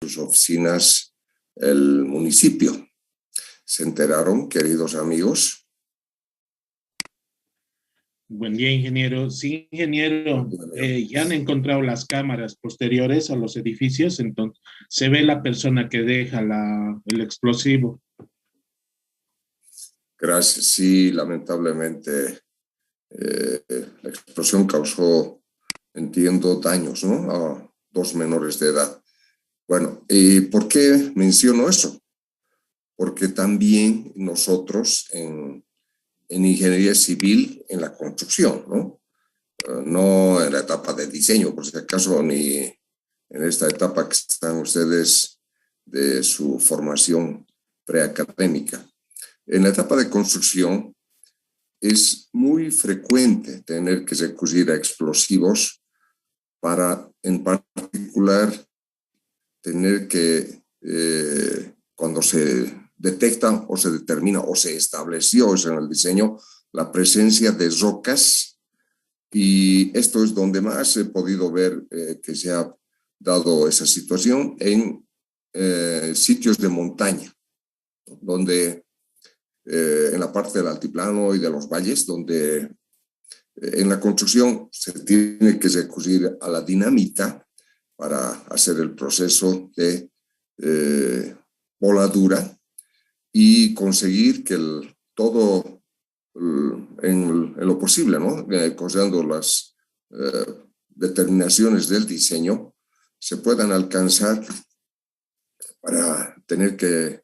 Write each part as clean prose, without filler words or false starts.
sus oficinas el municipio. ¿Se enteraron, queridos amigos? Buen día, ingeniero. Sí, ingeniero, ya han encontrado las cámaras posteriores a los edificios, entonces se ve la persona que deja el explosivo. Gracias. Sí, lamentablemente la explosión causó, entiendo, daños, ¿no? A dos menores de edad. Bueno, ¿por qué menciono eso? Porque también nosotros en ingeniería civil, en la construcción, ¿no? No en la etapa de diseño, por si acaso, ni en esta etapa que están ustedes de su formación preacadémica. En la etapa de construcción es muy frecuente tener que recurrir a explosivos para, en particular, tener que, cuando se detecta o se determina o se estableció eso en el diseño, la presencia de rocas, y esto es donde más he podido ver que se ha dado esa situación en sitios de montaña, donde en la parte del altiplano y de los valles, donde en la construcción se tiene que recurrir a la dinamita para hacer el proceso de voladura y conseguir que todo en lo posible, ¿no? Considerando las determinaciones del diseño, se puedan alcanzar para tener que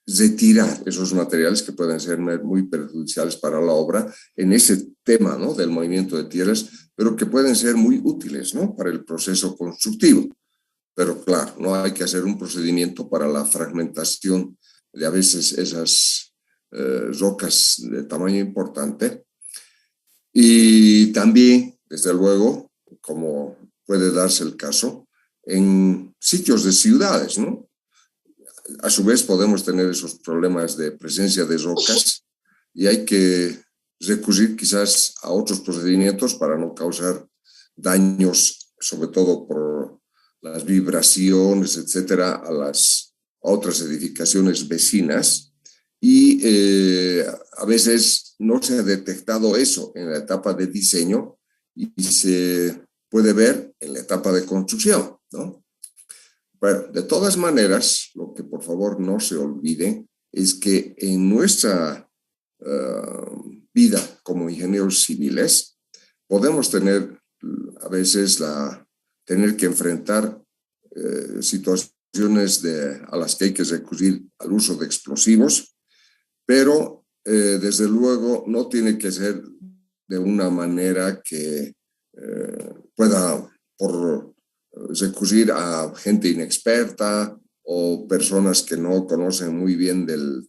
retirar esos materiales que pueden ser muy perjudiciales para la obra en ese tema, ¿no? Del movimiento de tierras, pero que pueden ser muy útiles, ¿no? Para el proceso constructivo. Pero claro, no hay que hacer un procedimiento para la fragmentación de a veces esas rocas de tamaño importante. Y también, desde luego, como puede darse el caso, en sitios de ciudades, ¿no? A su vez podemos tener esos problemas de presencia de rocas y hay que recurrir quizás a otros procedimientos para no causar daños, sobre todo por las vibraciones, etcétera, a otras edificaciones vecinas. Y a veces no se ha detectado eso en la etapa de diseño y se puede ver en la etapa de construcción, ¿no? Bueno, de todas maneras, lo que por favor no se olvide es que en nuestra vida como ingenieros civiles podemos tener a veces tener que enfrentar situaciones a las que hay que recurrir al uso de explosivos, pero desde luego no tiene que ser de una manera que pueda por recurrir a gente inexperta o personas que no conocen muy bien del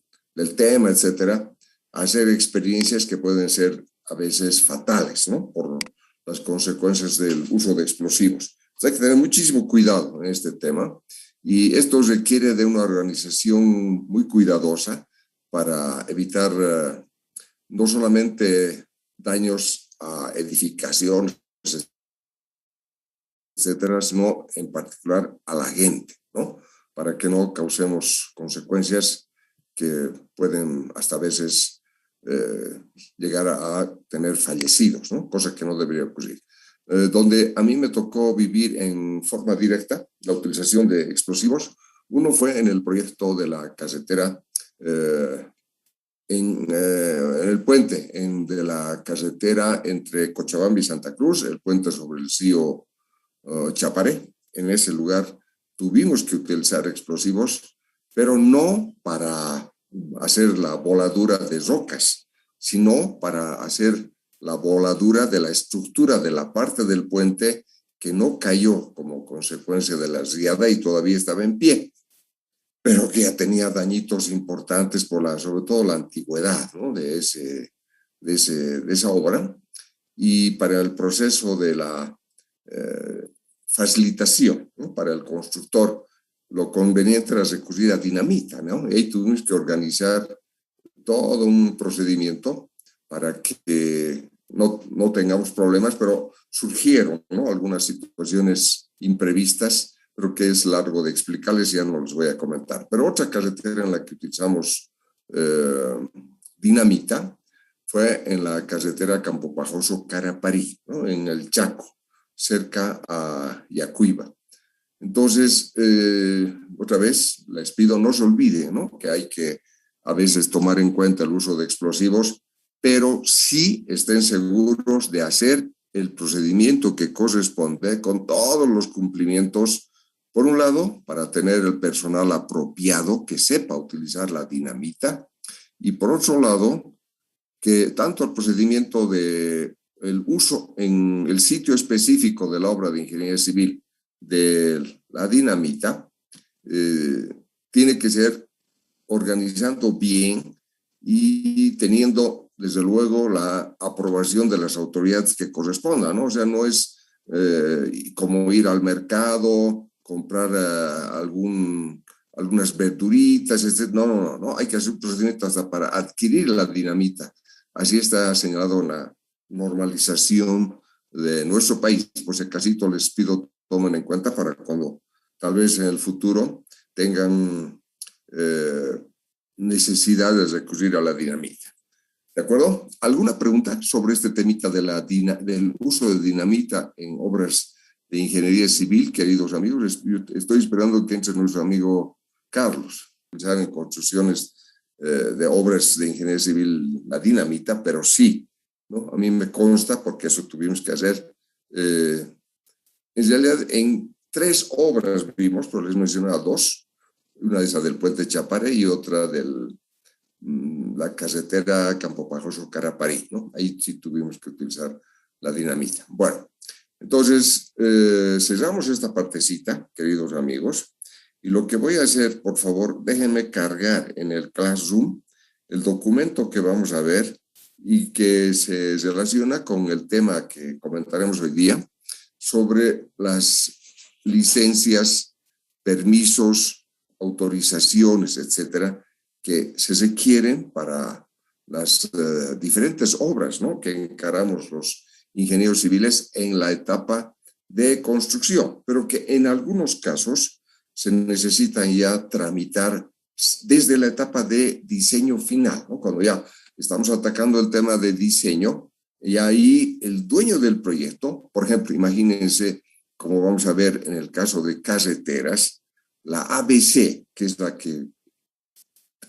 tema, etcétera, hacer experiencias que pueden ser a veces fatales, ¿no? Por las consecuencias del uso de explosivos. Entonces hay que tener muchísimo cuidado en este tema y esto requiere de una organización muy cuidadosa para evitar no solamente daños a edificaciones, etcétera, sino en particular a la gente, ¿no? Para que no causemos consecuencias que pueden hasta veces llegar a tener fallecidos, ¿no? Cosa que no debería ocurrir. Donde a mí me tocó vivir en forma directa la utilización de explosivos, uno fue en el proyecto de la carretera en el puente de la carretera entre Cochabamba y Santa Cruz, el puente sobre el río Chaparé. En ese lugar tuvimos que utilizar explosivos, pero no para hacer la voladura de rocas, sino para hacer la voladura de la estructura de la parte del puente que no cayó como consecuencia de la riada y todavía estaba en pie, pero que ya tenía dañitos importantes por sobre todo la antigüedad, ¿no? de esa obra. Y para el proceso de la facilitación, ¿no? Para el constructor, lo conveniente era recurrir a dinamita, ¿no? Y ahí tuvimos que organizar todo un procedimiento para que no tengamos problemas, pero surgieron, ¿no? Algunas situaciones imprevistas, pero que es largo de explicarles, ya no los voy a comentar. Pero otra carretera en la que utilizamos dinamita fue en la carretera Campo Pajoso-Caraparí, ¿no? En el Chaco, cerca a Yacuiba. Entonces, otra vez, les pido no se olvide, ¿no? Que hay que a veces tomar en cuenta el uso de explosivos, pero sí estén seguros de hacer el procedimiento que corresponde con todos los cumplimientos, por un lado, para tener el personal apropiado que sepa utilizar la dinamita, y por otro lado, que tanto el procedimiento de el uso en el sitio específico de la obra de ingeniería civil de la dinamita tiene que ser organizando bien y teniendo, desde luego, la aprobación de las autoridades que correspondan, ¿no? O sea, no es como ir al mercado, comprar algunas verduritas, etc. No, hay que hacer procedimientos hasta para adquirir la dinamita. Así está señalado en la normalización de nuestro país. Por si acaso les pido tomen en cuenta para cuando tal vez en el futuro tengan necesidad de recurrir a la dinamita. ¿De acuerdo? ¿Alguna pregunta sobre este temita de del uso de dinamita en obras de ingeniería civil, queridos amigos? Estoy esperando que entre nuestro amigo Carlos, en construcciones de obras de ingeniería civil la dinamita, pero sí, ¿no? A mí me consta, porque eso tuvimos que hacer. En realidad, en 3 obras vimos, pero les mencionaba 2, una de esas del puente Chapare y otra de la carretera Campo Pajoso-Caraparí, ¿no? Ahí sí tuvimos que utilizar la dinamita. Bueno, entonces cerramos esta partecita, queridos amigos, y lo que voy a hacer, por favor, déjenme cargar en el Classroom el documento que vamos a ver y que se relaciona con el tema que comentaremos hoy día sobre las licencias, permisos, autorizaciones, etcétera, que se requieren para las diferentes obras, ¿no?, que encaramos los ingenieros civiles en la etapa de construcción, pero que en algunos casos se necesitan ya tramitar desde la etapa de diseño final, ¿no? Cuando ya estamos atacando el tema de diseño, y ahí el dueño del proyecto, por ejemplo, imagínense, como vamos a ver en el caso de carreteras, la ABC, que es la que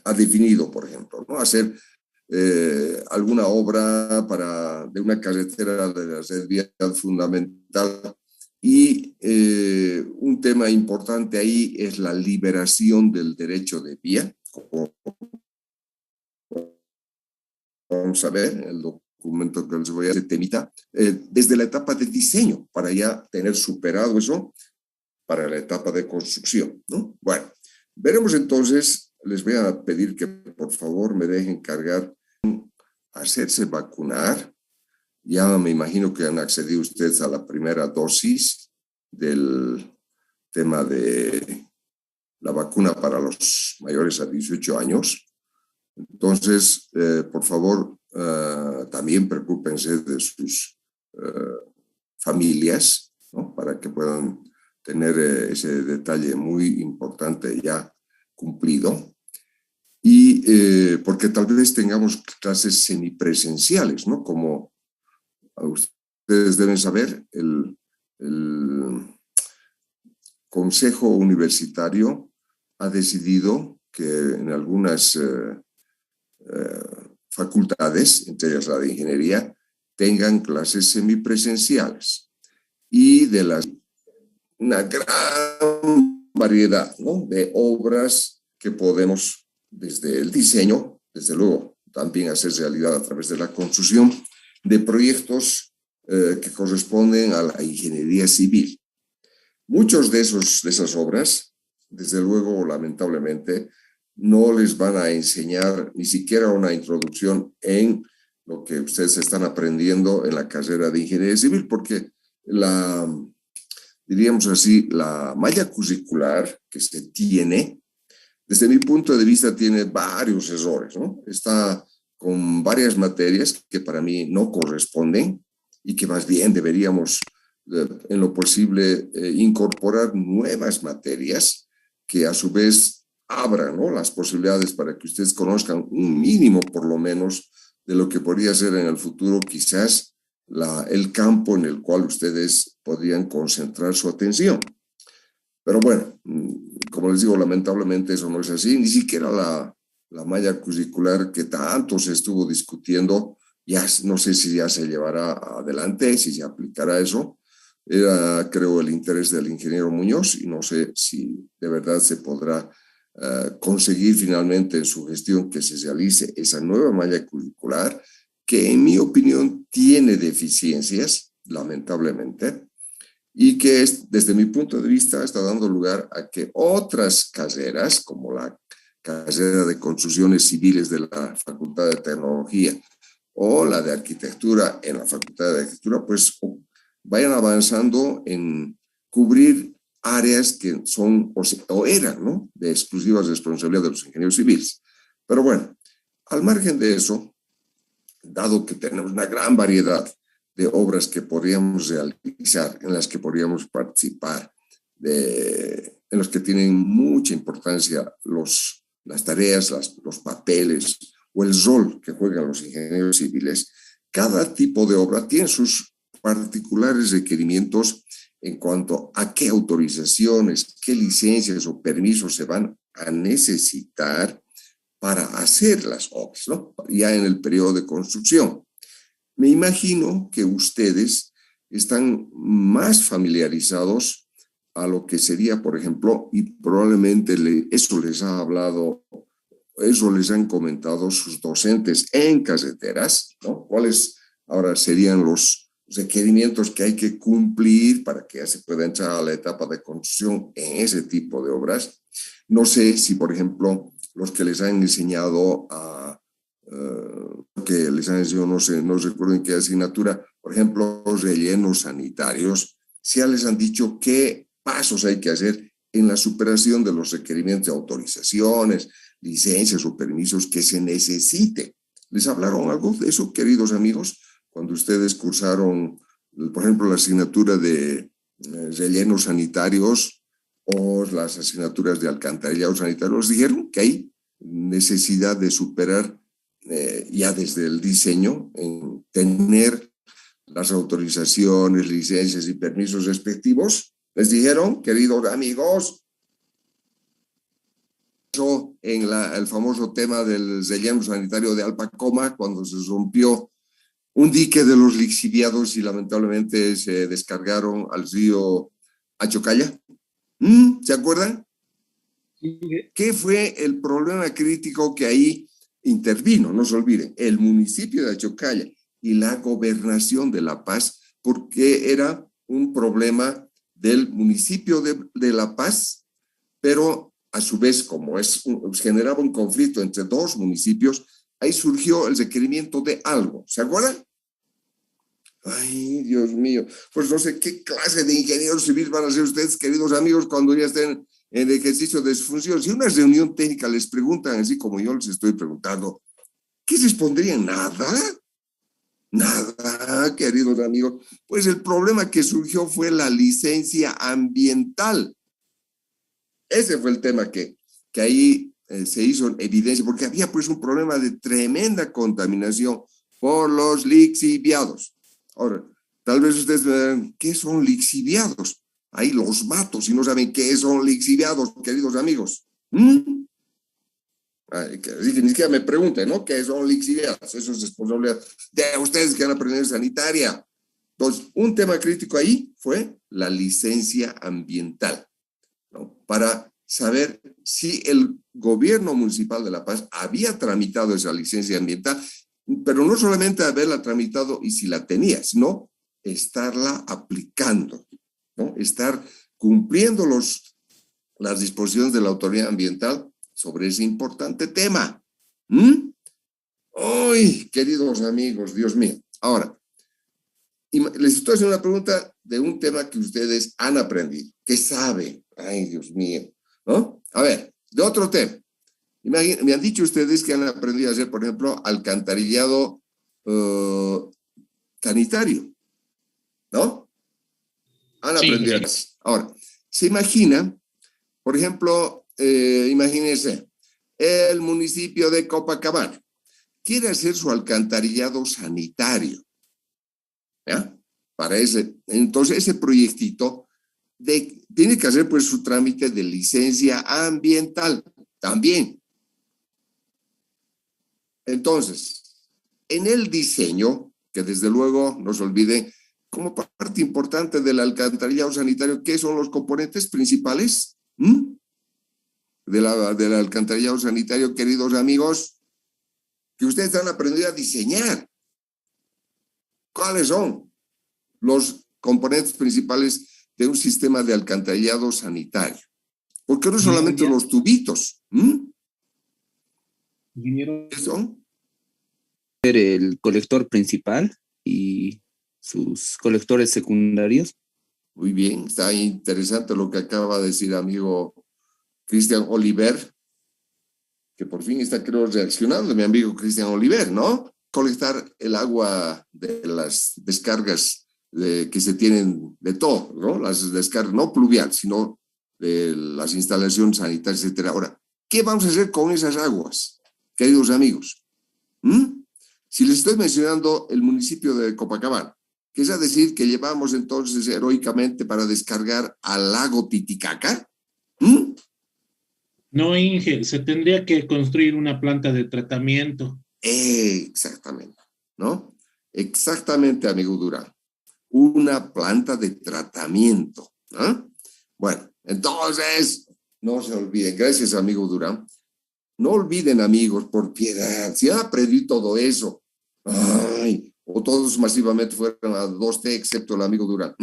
ha definido, por ejemplo, ¿no?, hacer alguna obra de una carretera de la red vial fundamental. Y un tema importante ahí es la liberación del derecho de vía. Como vamos a ver, el documento que les voy a hacer temita, desde la etapa de diseño, para ya tener superado eso, para la etapa de construcción, ¿no? Bueno, veremos entonces, les voy a pedir que por favor me dejen cargar, hacerse vacunar. Ya me imagino que han accedido ustedes a la primera dosis del tema de la vacuna para los mayores a 18 años. Entonces, por favor, también preocúpense de sus familias, ¿no?, para que puedan tener ese detalle muy importante ya cumplido. Y porque tal vez tengamos clases semipresenciales, ¿no? Como ustedes deben saber, el Consejo Universitario ha decidido que en algunas facultades, entre ellas la de ingeniería, tengan clases semipresenciales y de una gran variedad, ¿no?, de obras que podemos, desde el diseño, desde luego, también hacer realidad a través de la construcción, de proyectos que corresponden a la ingeniería civil. Muchos de esas obras, desde luego, lamentablemente, no les van a enseñar ni siquiera una introducción en lo que ustedes están aprendiendo en la carrera de ingeniería civil, porque diríamos así, la malla curricular que se tiene, desde mi punto de vista, tiene varios errores, ¿no? Está con varias materias que para mí no corresponden y que más bien deberíamos en lo posible, incorporar nuevas materias que a su vez abran, ¿no?, las posibilidades para que ustedes conozcan un mínimo, por lo menos, de lo que podría ser en el futuro quizás el campo en el cual ustedes podrían concentrar su atención. Pero bueno, como les digo, lamentablemente eso no es así. Ni siquiera la malla curricular que tanto se estuvo discutiendo, ya no sé si ya se llevará adelante, si se aplicará eso. Era, creo, el interés del ingeniero Muñoz y no sé si de verdad se podrá conseguir finalmente en su gestión que se realice esa nueva malla curricular, que en mi opinión tiene deficiencias, lamentablemente, y que desde mi punto de vista está dando lugar a que otras carreras, como la carrera de construcciones civiles de la Facultad de Tecnología o la de arquitectura en la Facultad de Arquitectura, pues vayan avanzando en cubrir áreas que son o eran, ¿no?, de exclusivas responsabilidad de los ingenieros civiles. Pero bueno, al margen de eso, dado que tenemos una gran variedad de obras que podríamos realizar, en las que podríamos participar, en los que tienen mucha importancia las tareas, los papeles o el rol que juegan los ingenieros civiles, cada tipo de obra tiene sus particulares requerimientos en cuanto a qué autorizaciones, qué licencias o permisos se van a necesitar para hacer las obras, ¿no?, ya en el periodo de construcción. Me imagino que ustedes están más familiarizados a lo que sería, por ejemplo, y probablemente eso les ha hablado, eso les han comentado sus docentes en carreteras, ¿no?, cuáles ahora serían los requerimientos que hay que cumplir para que ya se pueda entrar a la etapa de construcción en ese tipo de obras. No sé si, por ejemplo, los que les han enseñado que les han enseñado, no sé, no recuerdo en qué asignatura, por ejemplo, los rellenos sanitarios, si ya les han dicho qué pasos hay que hacer en la superación de los requerimientos de autorizaciones, licencias o permisos que se necesite. ¿Les hablaron algo de eso, queridos amigos, cuando ustedes cursaron, por ejemplo, la asignatura de rellenos sanitarios o las asignaturas de alcantarillado sanitario? ¿Les dijeron que hay necesidad de superar ya desde el diseño, en tener las autorizaciones, licencias y permisos respectivos? ¿Les dijeron, queridos amigos? En el famoso tema del relleno sanitario de Alpacoma, cuando se rompió un dique de los lixiviados y lamentablemente se descargaron al río Achocalla. ¿Se acuerdan? ¿Qué fue el problema crítico que ahí intervino? No se olviden, el municipio de Achocalla y la gobernación de La Paz, porque era un problema del municipio de La Paz, pero a su vez, como generaba un conflicto entre dos municipios, ahí surgió el requerimiento de algo. ¿Se acuerdan? Ay, Dios mío. Pues no sé qué clase de ingenieros civiles van a ser ustedes, queridos amigos, cuando ya estén en ejercicio de su función. Si una reunión técnica les preguntan, así como yo les estoy preguntando, ¿qué responderían? Nada. Nada, queridos amigos. Pues el problema que surgió fue la licencia ambiental. Ese fue el tema que ahí se hizo en evidencia, porque había pues un problema de tremenda contaminación por los lixiviados. Ahora, tal vez ustedes me dirán, ¿qué son lixiviados? Ahí los mato si no saben qué son lixiviados, queridos amigos. Ni siquiera me pregunten, ¿no?, qué son lixiviados. Eso es responsabilidad de ustedes que han aprendido sanitaria. Entonces, un tema crítico ahí fue la licencia ambiental, ¿no?, para saber si el gobierno municipal de La Paz había tramitado esa licencia ambiental, pero no solamente haberla tramitado y si la tenía, sino estarla aplicando, ¿no?, estar cumpliendo las disposiciones de la autoridad ambiental sobre ese importante tema. ¡Ay, queridos amigos, Dios mío! Ahora, les estoy haciendo una pregunta de un tema que ustedes han aprendido, que saben. ¡Ay, Dios mío! ¿No? A ver, de otro tema. Me han dicho ustedes que han aprendido a hacer, por ejemplo, alcantarillado sanitario, ¿no? Han Sí, aprendido. Ahora, se imagina, por ejemplo, imagínense, el municipio de Copacabana quiere hacer su alcantarillado sanitario, ¿ya? Entonces ese proyectito tiene que hacer pues su trámite de licencia ambiental también. Entonces, en el diseño, que desde luego no se olvide, como parte importante del alcantarillado sanitario, ¿qué son los componentes principales del alcantarillado sanitario, queridos amigos? Que ustedes han aprendido a diseñar. ¿Cuáles son los componentes principales de un sistema de alcantarillado sanitario? Porque no solamente los tubitos. ¿Qué son? El colector principal y sus colectores secundarios. Muy bien, está interesante lo que acaba de decir amigo Cristian Oliver, que por fin está, creo, reaccionando, mi amigo Cristian Oliver, ¿no? Colectar el agua de las descargas que se tienen de todo, ¿no? Las descargas, no pluvial, sino de las instalaciones sanitarias, etcétera. Ahora, ¿qué vamos a hacer con esas aguas, queridos amigos? Si les estoy mencionando el municipio de Copacabana, que es a decir que llevamos entonces heroicamente para descargar al lago Titicaca. No, Inge, se tendría que construir una planta de tratamiento. Exactamente, ¿no? Exactamente, amigo Durán. Una planta de tratamiento, ¿no? Bueno, entonces, no se olviden, gracias, amigo Durán. No olviden, amigos, por piedad, si han aprendido todo eso, o todos masivamente fueron a 2T, excepto el amigo Durán.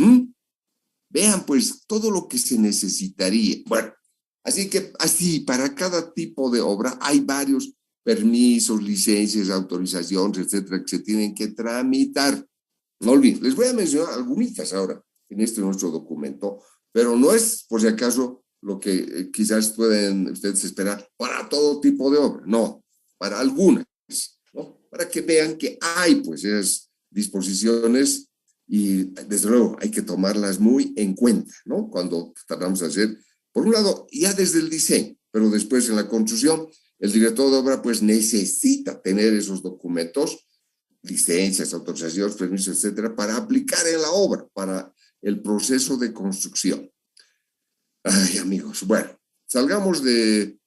Vean, pues, todo lo que se necesitaría. Bueno, así que, así, para cada tipo de obra hay varios permisos, licencias, autorizaciones, etcétera, que se tienen que tramitar. No olviden, les voy a mencionar algunas ahora en este nuestro documento, pero no es, por si acaso, lo que quizás pueden ustedes esperar para todo tipo de obra, no, para algunas, ¿no? Para que vean que hay pues esas disposiciones y desde luego hay que tomarlas muy en cuenta, ¿no? Cuando tratamos de hacer, por un lado, ya desde el diseño, pero después en la construcción, el director de obra pues necesita tener esos documentos, licencias, autorizaciones, permisos, etcétera, para aplicar en la obra, para el proceso de construcción. Ay, amigos, bueno, salgamos del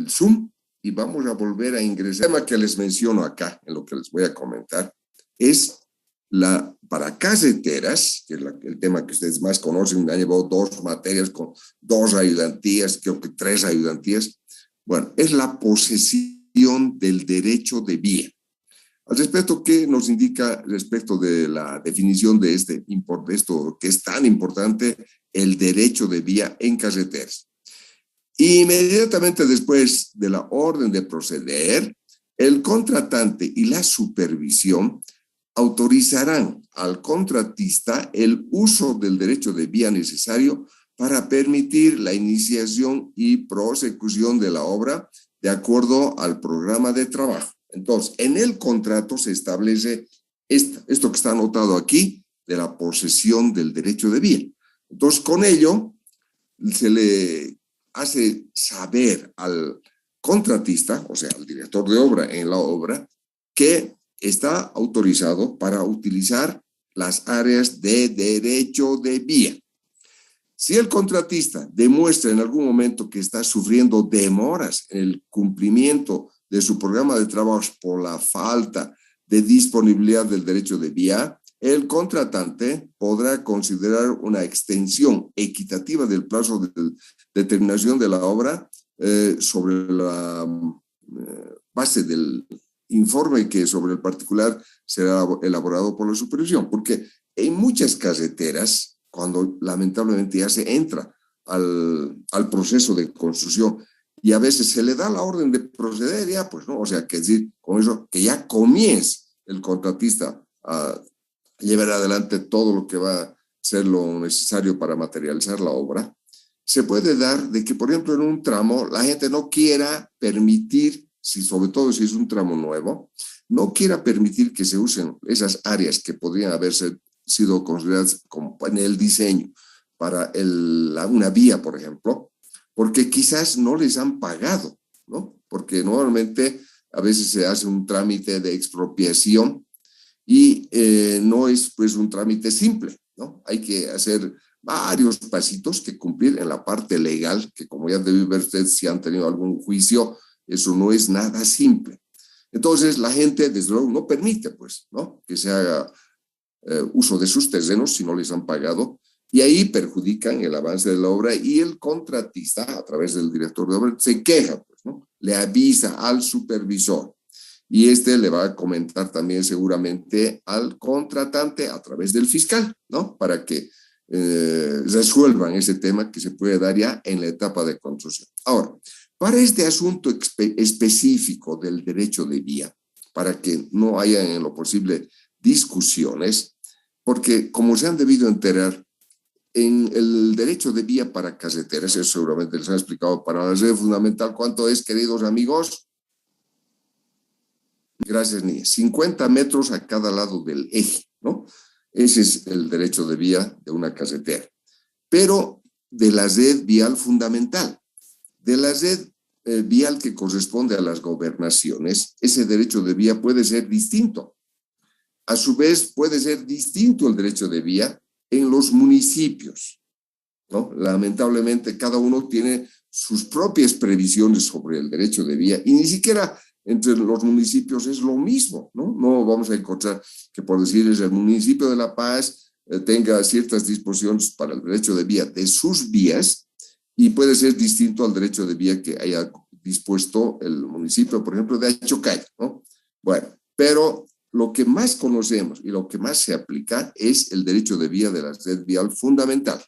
Zoom y vamos a volver a ingresar. El tema que les menciono acá, en lo que les voy a comentar, es para caseteras, que es el tema que ustedes más conocen, me han llevado 2 materias con 2 ayudantías, creo que 3 ayudantías. Bueno, es la posesión del derecho de vía. Al respecto, ¿qué nos indica respecto de la definición de esto que es tan importante, el derecho de vía en carreteras? Inmediatamente después de la orden de proceder, el contratante y la supervisión autorizarán al contratista el uso del derecho de vía necesario para permitir la iniciación y prosecución de la obra de acuerdo al programa de trabajo. Entonces, en el contrato se establece esto que está anotado aquí, de la posesión del derecho de vía. Entonces, con ello, se le hace saber al contratista, o sea, al director de obra en la obra, que está autorizado para utilizar las áreas de derecho de vía. Si el contratista demuestra en algún momento que está sufriendo demoras en el cumplimiento de su programa de trabajos por la falta de disponibilidad del derecho de vía, el contratante podrá considerar una extensión equitativa del plazo de terminación de la obra sobre la base del informe que sobre el particular será elaborado por la supervisión, porque en muchas carreteras, cuando lamentablemente ya se entra al proceso de construcción y a veces se le da la orden de proceder, ya pues no, o sea, que decir con eso que ya comience el contratista a llevar adelante todo lo que va a ser lo necesario para materializar la obra, se puede dar de que, por ejemplo, en un tramo la gente no quiera permitir, sobre todo si es un tramo nuevo, no quiera permitir que se usen esas áreas que podrían haberse sido consideradas como en el diseño para una vía, por ejemplo, porque quizás no les han pagado, ¿no? Porque normalmente a veces se hace un trámite de expropiación y no es pues un trámite simple, ¿no? Hay que hacer varios pasitos que cumplir en la parte legal, que como ya debe ver usted si han tenido algún juicio, eso no es nada simple. Entonces la gente desde luego no permite pues, ¿no? Que se haga uso de sus terrenos si no les han pagado, y ahí perjudican el avance de la obra, y el contratista a través del director de obra se queja, pues, ¿no? Le avisa al supervisor. Y este le va a comentar también seguramente al contratante a través del fiscal, ¿no? Para que resuelvan ese tema que se puede dar ya en la etapa de construcción. Ahora, para este asunto específico del derecho de vía, para que no haya en lo posible discusiones, porque como se han debido enterar, en el derecho de vía para carreteras, eso seguramente les han explicado, para la red fundamental, ¿cuánto es, queridos amigos? Gracias, Niña. 50 metros a cada lado del eje, ¿no? Ese es el derecho de vía de una carretera. Pero de la red vial fundamental, de la red vial que corresponde a las gobernaciones, ese derecho de vía puede ser distinto. A su vez, puede ser distinto el derecho de vía en los municipios, ¿no? Lamentablemente, cada uno tiene sus propias previsiones sobre el derecho de vía, y ni siquiera entre los municipios es lo mismo, ¿no? No vamos a encontrar que, por decirles, el municipio de La Paz tenga ciertas disposiciones para el derecho de vía de sus vías, y puede ser distinto al derecho de vía que haya dispuesto el municipio, por ejemplo, de Achocaya, ¿no? Bueno, pero lo que más conocemos y lo que más se aplica es el derecho de vía de la red vial fundamental.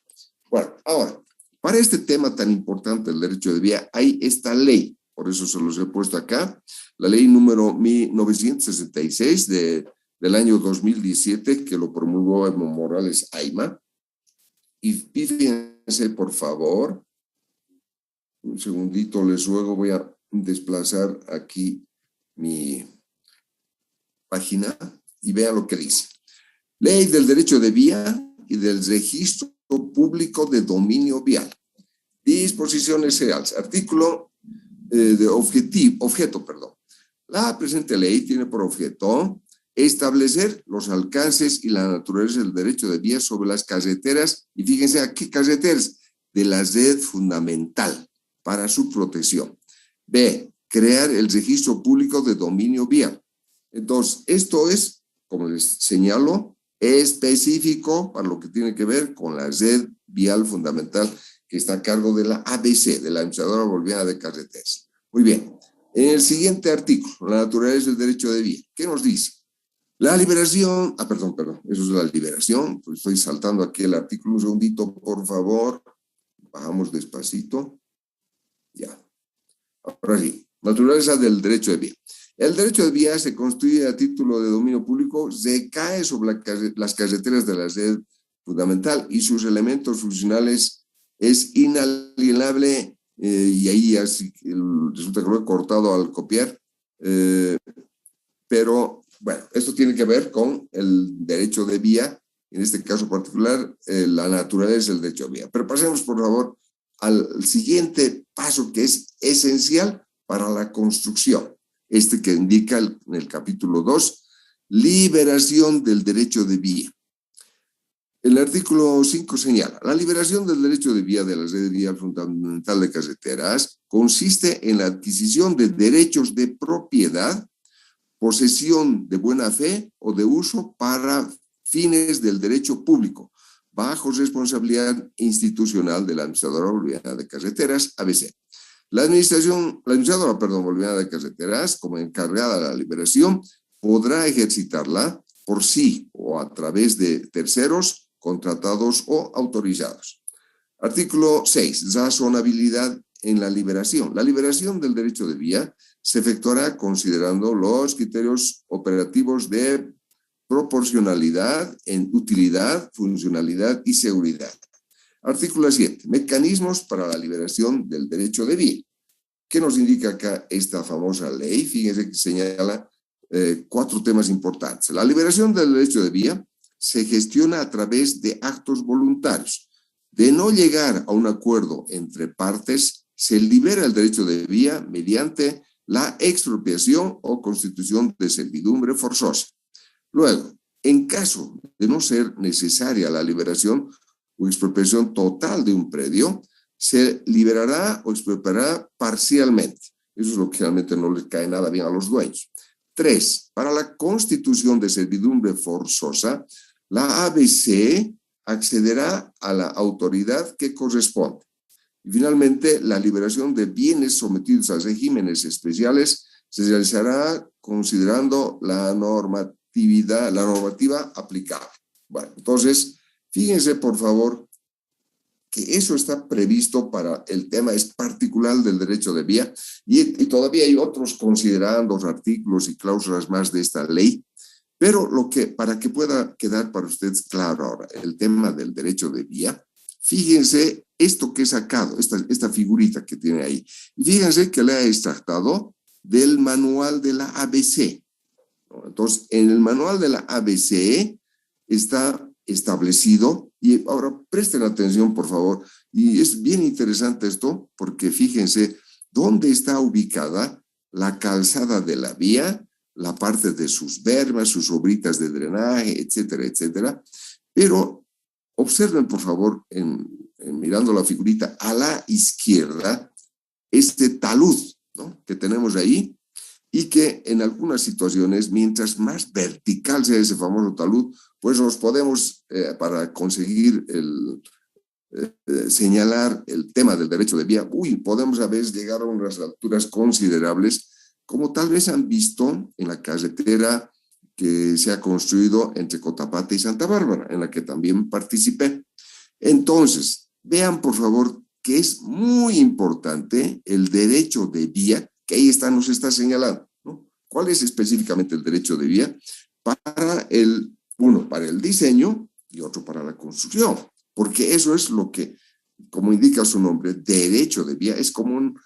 Bueno, ahora, para este tema tan importante, el derecho de vía, hay esta ley, por eso se los he puesto acá, la ley número 1966 del año 2017, que lo promulgó Evo Morales Ayma. Y fíjense, por favor, un segundito, les ruego, voy a desplazar aquí mi página y vean lo que dice. Ley del derecho de vía y del registro público de dominio vial. Disposiciones generales. Artículo de objeto. La presente ley tiene por objeto establecer los alcances y la naturaleza del derecho de vía sobre las carreteras, y fíjense a qué carreteras, de la red fundamental para su protección. B, crear el registro público de dominio vial. Entonces, esto es, como les señalo, específico para lo que tiene que ver con la red vial fundamental que está a cargo de la ABC, de la Administradora Boliviana de Carreteras. Muy bien. En el siguiente artículo, la naturaleza del derecho de vía, ¿qué nos dice? La liberación, perdón, eso es la liberación, pues estoy saltando aquí el artículo, un segundito, por favor, bajamos despacito, ya, ahora sí, naturaleza del derecho de vía. El derecho de vía se constituye a título de dominio público, recae sobre las carreteras de la red fundamental y sus elementos funcionales es inalienable, y ahí ya resulta que lo he cortado al copiar, pero bueno, esto tiene que ver con el derecho de vía, en este caso particular, la naturaleza del derecho de vía. Pero pasemos, por favor, al siguiente paso que es esencial para la construcción, que indica en el capítulo 2, liberación del derecho de vía. El artículo 5 señala, la liberación del derecho de vía de la red vial fundamental de carreteras consiste en la adquisición de derechos de propiedad, posesión de buena fe o de uso para fines del derecho público, bajo responsabilidad institucional de la Administradora Boliviana de Carreteras, ABC. La Administradora Boliviana de Carreteras, como encargada de la liberación, podrá ejercitarla por sí o a través de terceros, contratados o autorizados. Artículo 6. Razonabilidad en la liberación. La liberación del derecho de vía se efectuará considerando los criterios operativos de proporcionalidad, en utilidad, funcionalidad y seguridad. Artículo 7. Mecanismos para la liberación del derecho de vía. ¿Qué nos indica acá esta famosa ley? Fíjense que señala 4 temas importantes. La liberación del derecho de vía se gestiona a través de actos voluntarios. De no llegar a un acuerdo entre partes, se libera el derecho de vía mediante la expropiación o constitución de servidumbre forzosa. Luego, en caso de no ser necesaria la liberación o expropiación total de un predio, se liberará o expropiará parcialmente. Eso es lo que realmente no les cae nada bien a los dueños. 3. Para la constitución de servidumbre forzosa, la ABC accederá a la autoridad que corresponde. Y finalmente, la liberación de bienes sometidos a regímenes especiales se realizará considerando la normativa aplicable. Bueno, entonces, fíjense por favor que eso está previsto para el tema es particular del derecho de vía y todavía hay otros considerandos, artículos y cláusulas más de esta ley, pero para que pueda quedar para ustedes claro ahora el tema del derecho de vía, fíjense esto que he sacado, esta figurita que tiene ahí, y fíjense que le he extractado del manual de la ABC. Entonces, en el manual de la ABC está establecido, y ahora presten atención, por favor, y es bien interesante esto, porque fíjense dónde está ubicada la calzada de la vía, la parte de sus bermas, sus obritas de drenaje, etcétera, etcétera, pero observen, por favor, mirando la figurita a la izquierda, este talud, ¿no?, que tenemos ahí, y que en algunas situaciones, mientras más vertical sea ese famoso talud, pues nos podemos, para conseguir señalar el tema del derecho de vía, podemos a veces llegar a unas alturas considerables, como tal vez han visto en la carretera que se ha construido entre Cotapata y Santa Bárbara, en la que también participé. Entonces, vean por favor que es muy importante el derecho de vía, que ahí nos está señalando, ¿no? ¿Cuál es específicamente el derecho de vía? Uno para el diseño y otro para la construcción, porque eso es lo que, como indica su nombre, derecho de vía, es como un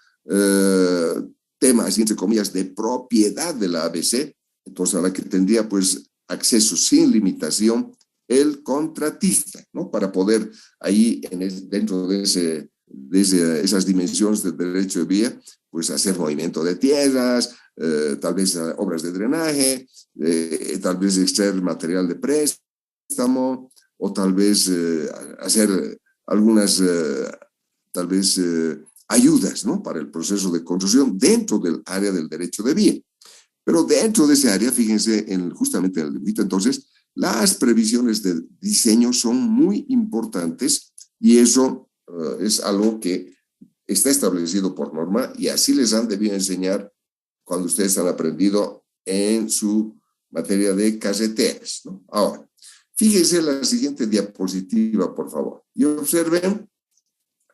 tema, así entre comillas, de propiedad de la ABC, entonces a la que tendría pues acceso sin limitación el contratista, ¿no? Para poder ahí, dentro de esas dimensiones del derecho de vía, pues hacer movimiento de tierras, tal vez obras de drenaje, tal vez extraer material de préstamo, o tal vez hacer algunas, tal vez ayudas, ¿no?, para el proceso de construcción dentro del área del derecho de vía. Pero dentro de ese área, fíjense, justamente en el librito, entonces, las previsiones de diseño son muy importantes y eso es algo que está establecido por norma y así les han debido enseñar cuando ustedes han aprendido en su materia de carreteras, ¿no? Ahora, fíjense la siguiente diapositiva, por favor, y observen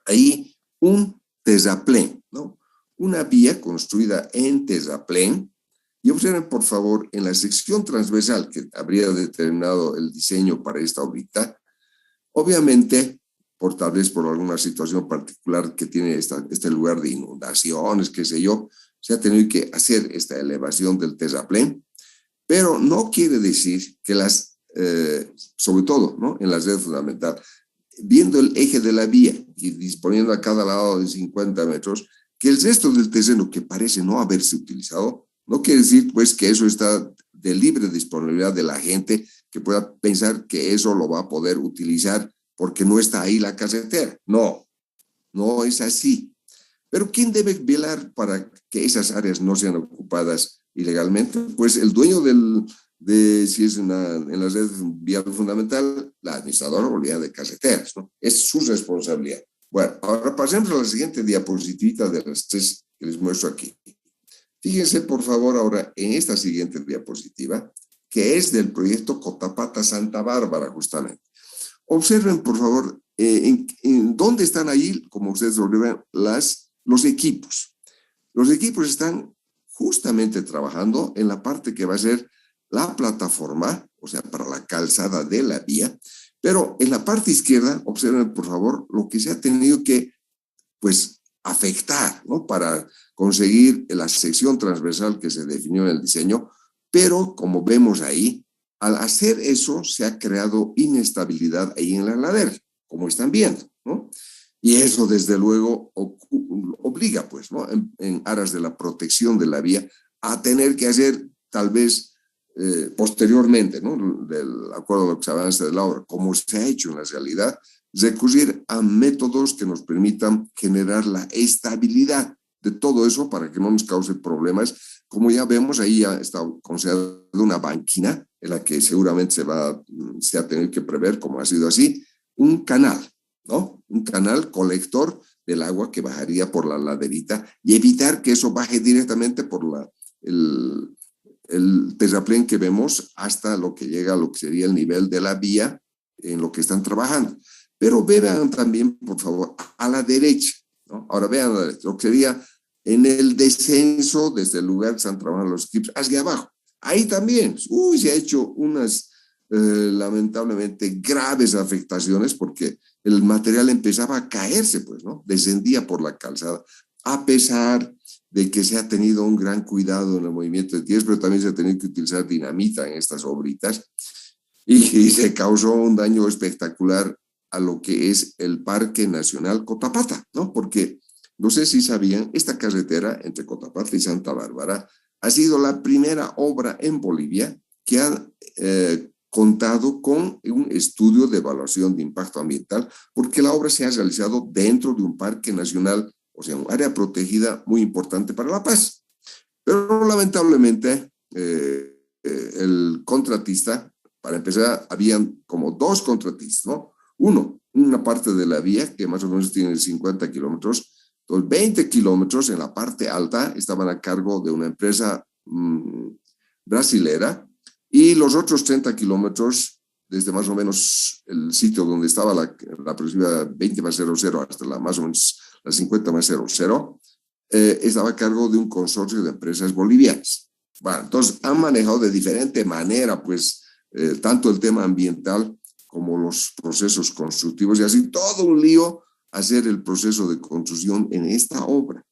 ahí un terraplén, ¿no? Una vía construida en terraplén. Y observen, por favor, en la sección transversal que habría determinado el diseño para esta órbita, obviamente, tal vez por alguna situación particular que tiene este lugar de inundaciones, qué sé yo, se ha tenido que hacer esta elevación del terraplén, pero no quiere decir que sobre todo, ¿no?, en la red fundamental, viendo el eje de la vía y disponiendo a cada lado de 50 metros, que el resto del terreno que parece no haberse utilizado, no quiere decir pues que eso está de libre disponibilidad de la gente que pueda pensar que eso lo va a poder utilizar porque no está ahí la carretera. No, no es así. Pero ¿quién debe velar para que esas áreas no sean ocupadas ilegalmente? Pues el dueño si es en la red vial fundamental, la administradora o unidad de carreteras, ¿no? Es su responsabilidad. Bueno, ahora pasemos a la siguiente diapositiva de las 3 que les muestro aquí. Fíjense, por favor, ahora en esta siguiente diapositiva, que es del proyecto Cotapata-Santa Bárbara, justamente. Observen, por favor, en dónde están ahí, como ustedes lo ven, los equipos. Los equipos están justamente trabajando en la parte que va a ser la plataforma, o sea, para la calzada de la vía, pero en la parte izquierda, observen, por favor, lo que se ha tenido que, pues, afectar, ¿no?, para conseguir la sección transversal que se definió en el diseño, pero como vemos ahí, al hacer eso se ha creado inestabilidad ahí en la ladera, como están viendo, ¿no? Y eso desde luego obliga, pues, ¿no? En aras de la protección de la vía, a tener que hacer tal vez posteriormente, ¿no? Del acuerdo a lo que se avance de la obra, como se ha hecho en la realidad, recurrir a métodos que nos permitan generar la estabilidad de todo eso para que no nos cause problemas. Como ya vemos, ahí ya está considerada una banquina en la que seguramente se va a tener que prever, como ha sido así, un canal, ¿no? Un canal colector del agua que bajaría por la laderita y evitar que eso baje directamente por el terraplén que vemos hasta lo que llega a lo que sería el nivel de la vía en lo que están trabajando. Pero vean también, por favor, a la derecha, ¿no? Ahora vean a la derecha, lo que sería en el descenso desde el lugar que están trabajando los equipos hacia abajo. Ahí también, se ha hecho unas lamentablemente graves afectaciones porque el material empezaba a caerse, pues, ¿no? Descendía por la calzada, a pesar de que se ha tenido un gran cuidado en el movimiento de tierras, pero también se ha tenido que utilizar dinamita en estas obritas y se causó un daño espectacular a lo que es el Parque Nacional Cotapata, ¿no? Porque, no sé si sabían, esta carretera entre Cotapata y Santa Bárbara ha sido la primera obra en Bolivia que ha contado con un estudio de evaluación de impacto ambiental, porque la obra se ha realizado dentro de un parque nacional, o sea, un área protegida muy importante para la paz. Pero lamentablemente, el contratista, para empezar, habían como dos contratistas, ¿no? Uno, una parte de la vía que más o menos tiene 50 kilómetros, los 20 kilómetros en la parte alta estaban a cargo de una empresa brasilera y los otros 30 kilómetros desde más o menos el sitio donde estaba la presión 20+00 hasta más o menos la 50+00, estaba a cargo de un consorcio de empresas bolivianas. Bueno, entonces han manejado de diferente manera, pues, tanto el tema ambiental como los procesos constructivos y así todo un lío hacer el proceso de construcción en esta obra.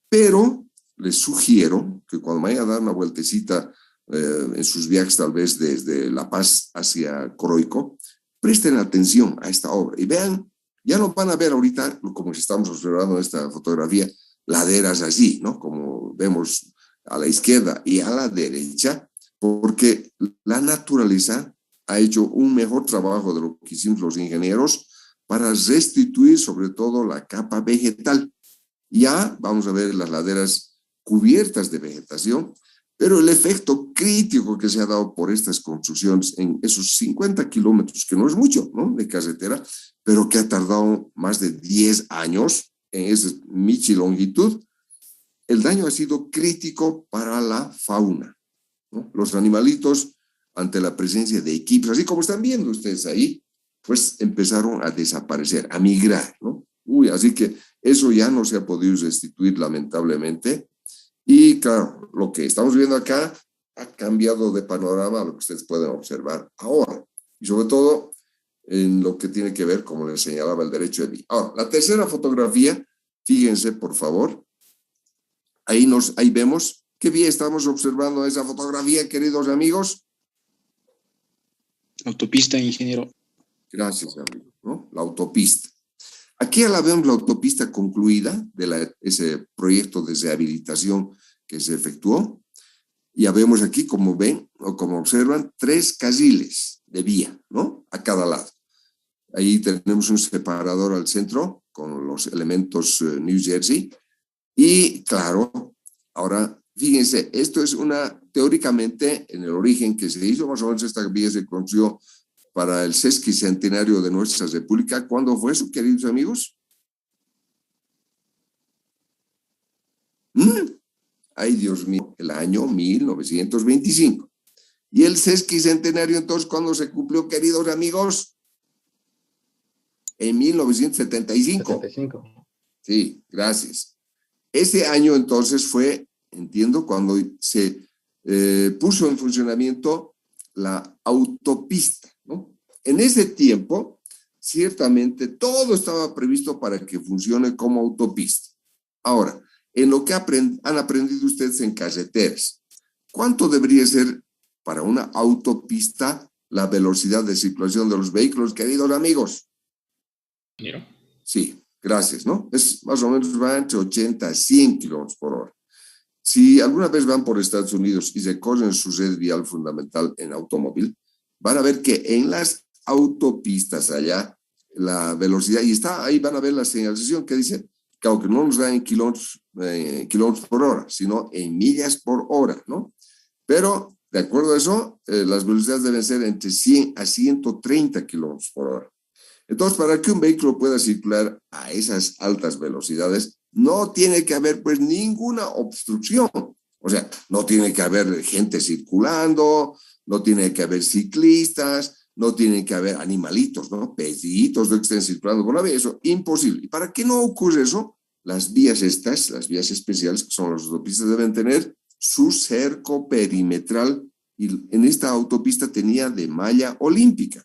Pero les sugiero que cuando vayan a dar una vueltecita en sus viajes tal vez desde La Paz hacia Coroico, presten atención a esta obra y vean, ya lo van a ver ahorita, como estamos observando en esta fotografía, laderas así, ¿no? Como vemos a la izquierda y a la derecha, porque la naturaleza ha hecho un mejor trabajo de lo que hicimos los ingenieros para restituir sobre todo la capa vegetal. Ya vamos a ver las laderas cubiertas de vegetación, pero el efecto crítico que se ha dado por estas construcciones en esos 50 kilómetros, que no es mucho, ¿no?, de carretera, pero que ha tardado más de 10 años en esa longitud, el daño ha sido crítico para la fauna, ¿no? Los animalitos, ante la presencia de equipos, así como están viendo ustedes ahí, pues empezaron a desaparecer, a migrar, ¿no? Así que eso ya no se ha podido restituir lamentablemente. Y claro, lo que estamos viendo acá ha cambiado de panorama a lo que ustedes pueden observar ahora. Y sobre todo en lo que tiene que ver, como les señalaba, el derecho de vía. Ahora, la tercera fotografía, fíjense por favor, ahí vemos qué vía estamos observando esa fotografía, queridos amigos. Autopista, ingeniero. Gracias, amigo, ¿no? La autopista. Aquí ya la vemos la autopista concluida de ese proyecto de rehabilitación que se efectuó. Ya vemos aquí, como ven o como observan, 3 carriles de vía, ¿no? A cada lado. Ahí tenemos un separador al centro con los elementos New Jersey. Y claro, ahora fíjense, esto es teóricamente, en el origen que se hizo, más o menos esta vía se construyó para el sesquicentenario de nuestra república. ¿Cuándo fue eso, queridos amigos? Ay, Dios mío, el año 1925. ¿Y el sesquicentenario entonces cuándo se cumplió, queridos amigos? En 1975. 75. Sí, gracias. Ese año entonces fue, entiendo, cuando se puso en funcionamiento la autopista, ¿no? En ese tiempo, ciertamente, todo estaba previsto para que funcione como autopista. Ahora, en lo que han aprendido ustedes en carreteras, ¿cuánto debería ser para una autopista la velocidad de circulación de los vehículos, queridos amigos? ¿Ingeniero? Sí, gracias, ¿no? Es más o menos va entre 80 a 100 kilómetros por hora. Si alguna vez van por Estados Unidos y recorren su red vial fundamental en automóvil, van a ver que en las autopistas allá, la velocidad, y está ahí van a ver la señalización que dice, claro que no nos da en kilómetros por hora, sino en millas por hora, ¿no? Pero, de acuerdo a eso, las velocidades deben ser entre 100 a 130 kilómetros por hora. Entonces, para que un vehículo pueda circular a esas altas velocidades, no tiene que haber pues ninguna obstrucción. O sea, no tiene que haber gente circulando, no tiene que haber ciclistas, no tiene que haber animalitos, ¿no? Pecitos que estén circulando por la vía, eso imposible. ¿Y para qué no ocurre eso? Las vías estas, las vías especiales, que son las autopistas, deben tener su cerco perimetral, y en esta autopista tenía de malla olímpica.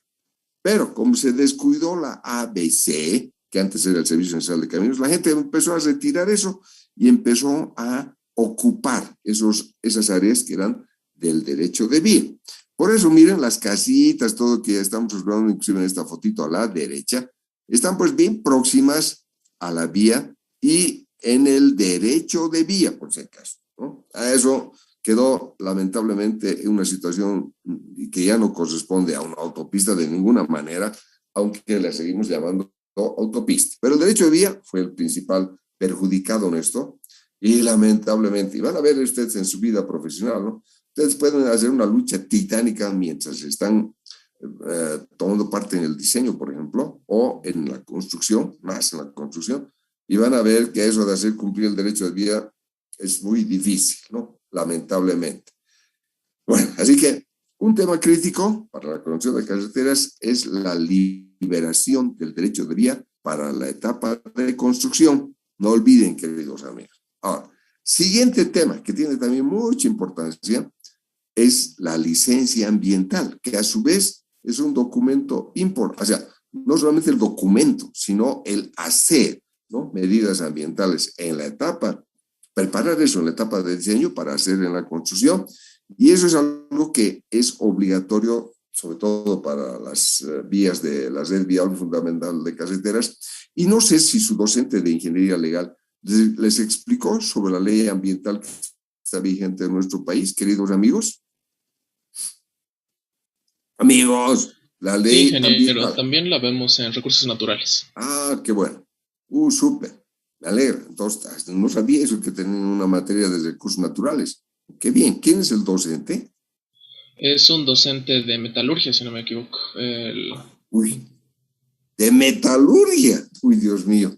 Pero como se descuidó la ABC, que antes era el Servicio Nacional de Caminos, la gente empezó a retirar eso y empezó a ocupar esas áreas que eran del derecho de vía. Por eso, miren las casitas, todo que estamos observando, inclusive en esta fotito a la derecha, están pues bien próximas a la vía y en el derecho de vía, por si acaso, ¿no? A eso quedó lamentablemente en una situación que ya no corresponde a una autopista de ninguna manera, aunque la seguimos llamando autopista. Pero el derecho de vía fue el principal perjudicado en esto, y lamentablemente, y van a ver ustedes en su vida profesional, ¿no? Ustedes pueden hacer una lucha titánica mientras están tomando parte en el diseño, por ejemplo, o en la construcción, más en la construcción, y van a ver que eso de hacer cumplir el derecho de vía es muy difícil, ¿no? Lamentablemente. Bueno, así que un tema crítico para la construcción de carreteras es la liberación del derecho de vía para la etapa de construcción. No olviden, queridos amigos. Ahora, siguiente tema que tiene también mucha importancia es la licencia ambiental, que a su vez es un documento importante. O sea, no solamente el documento, sino el hacer, ¿no? Medidas ambientales en la etapa, preparar eso en la etapa de diseño para hacer en la construcción, y eso es algo que es obligatorio, sobre todo para las vías de la red vial fundamental de carreteras, y no sé si su docente de ingeniería legal les explicó sobre la ley ambiental que está vigente en nuestro país, queridos amigos. Amigos, la ley Sí, ingeniero, ambiental. también la vemos en recursos naturales. Ah, qué bueno. Súper. Me alegra. Entonces, no sabía eso, que tenían una materia de recursos naturales. Qué bien. ¿Quién es el docente? Es un docente de metalurgia, si no me equivoco. Uy, de metalurgia. Uy, Dios mío.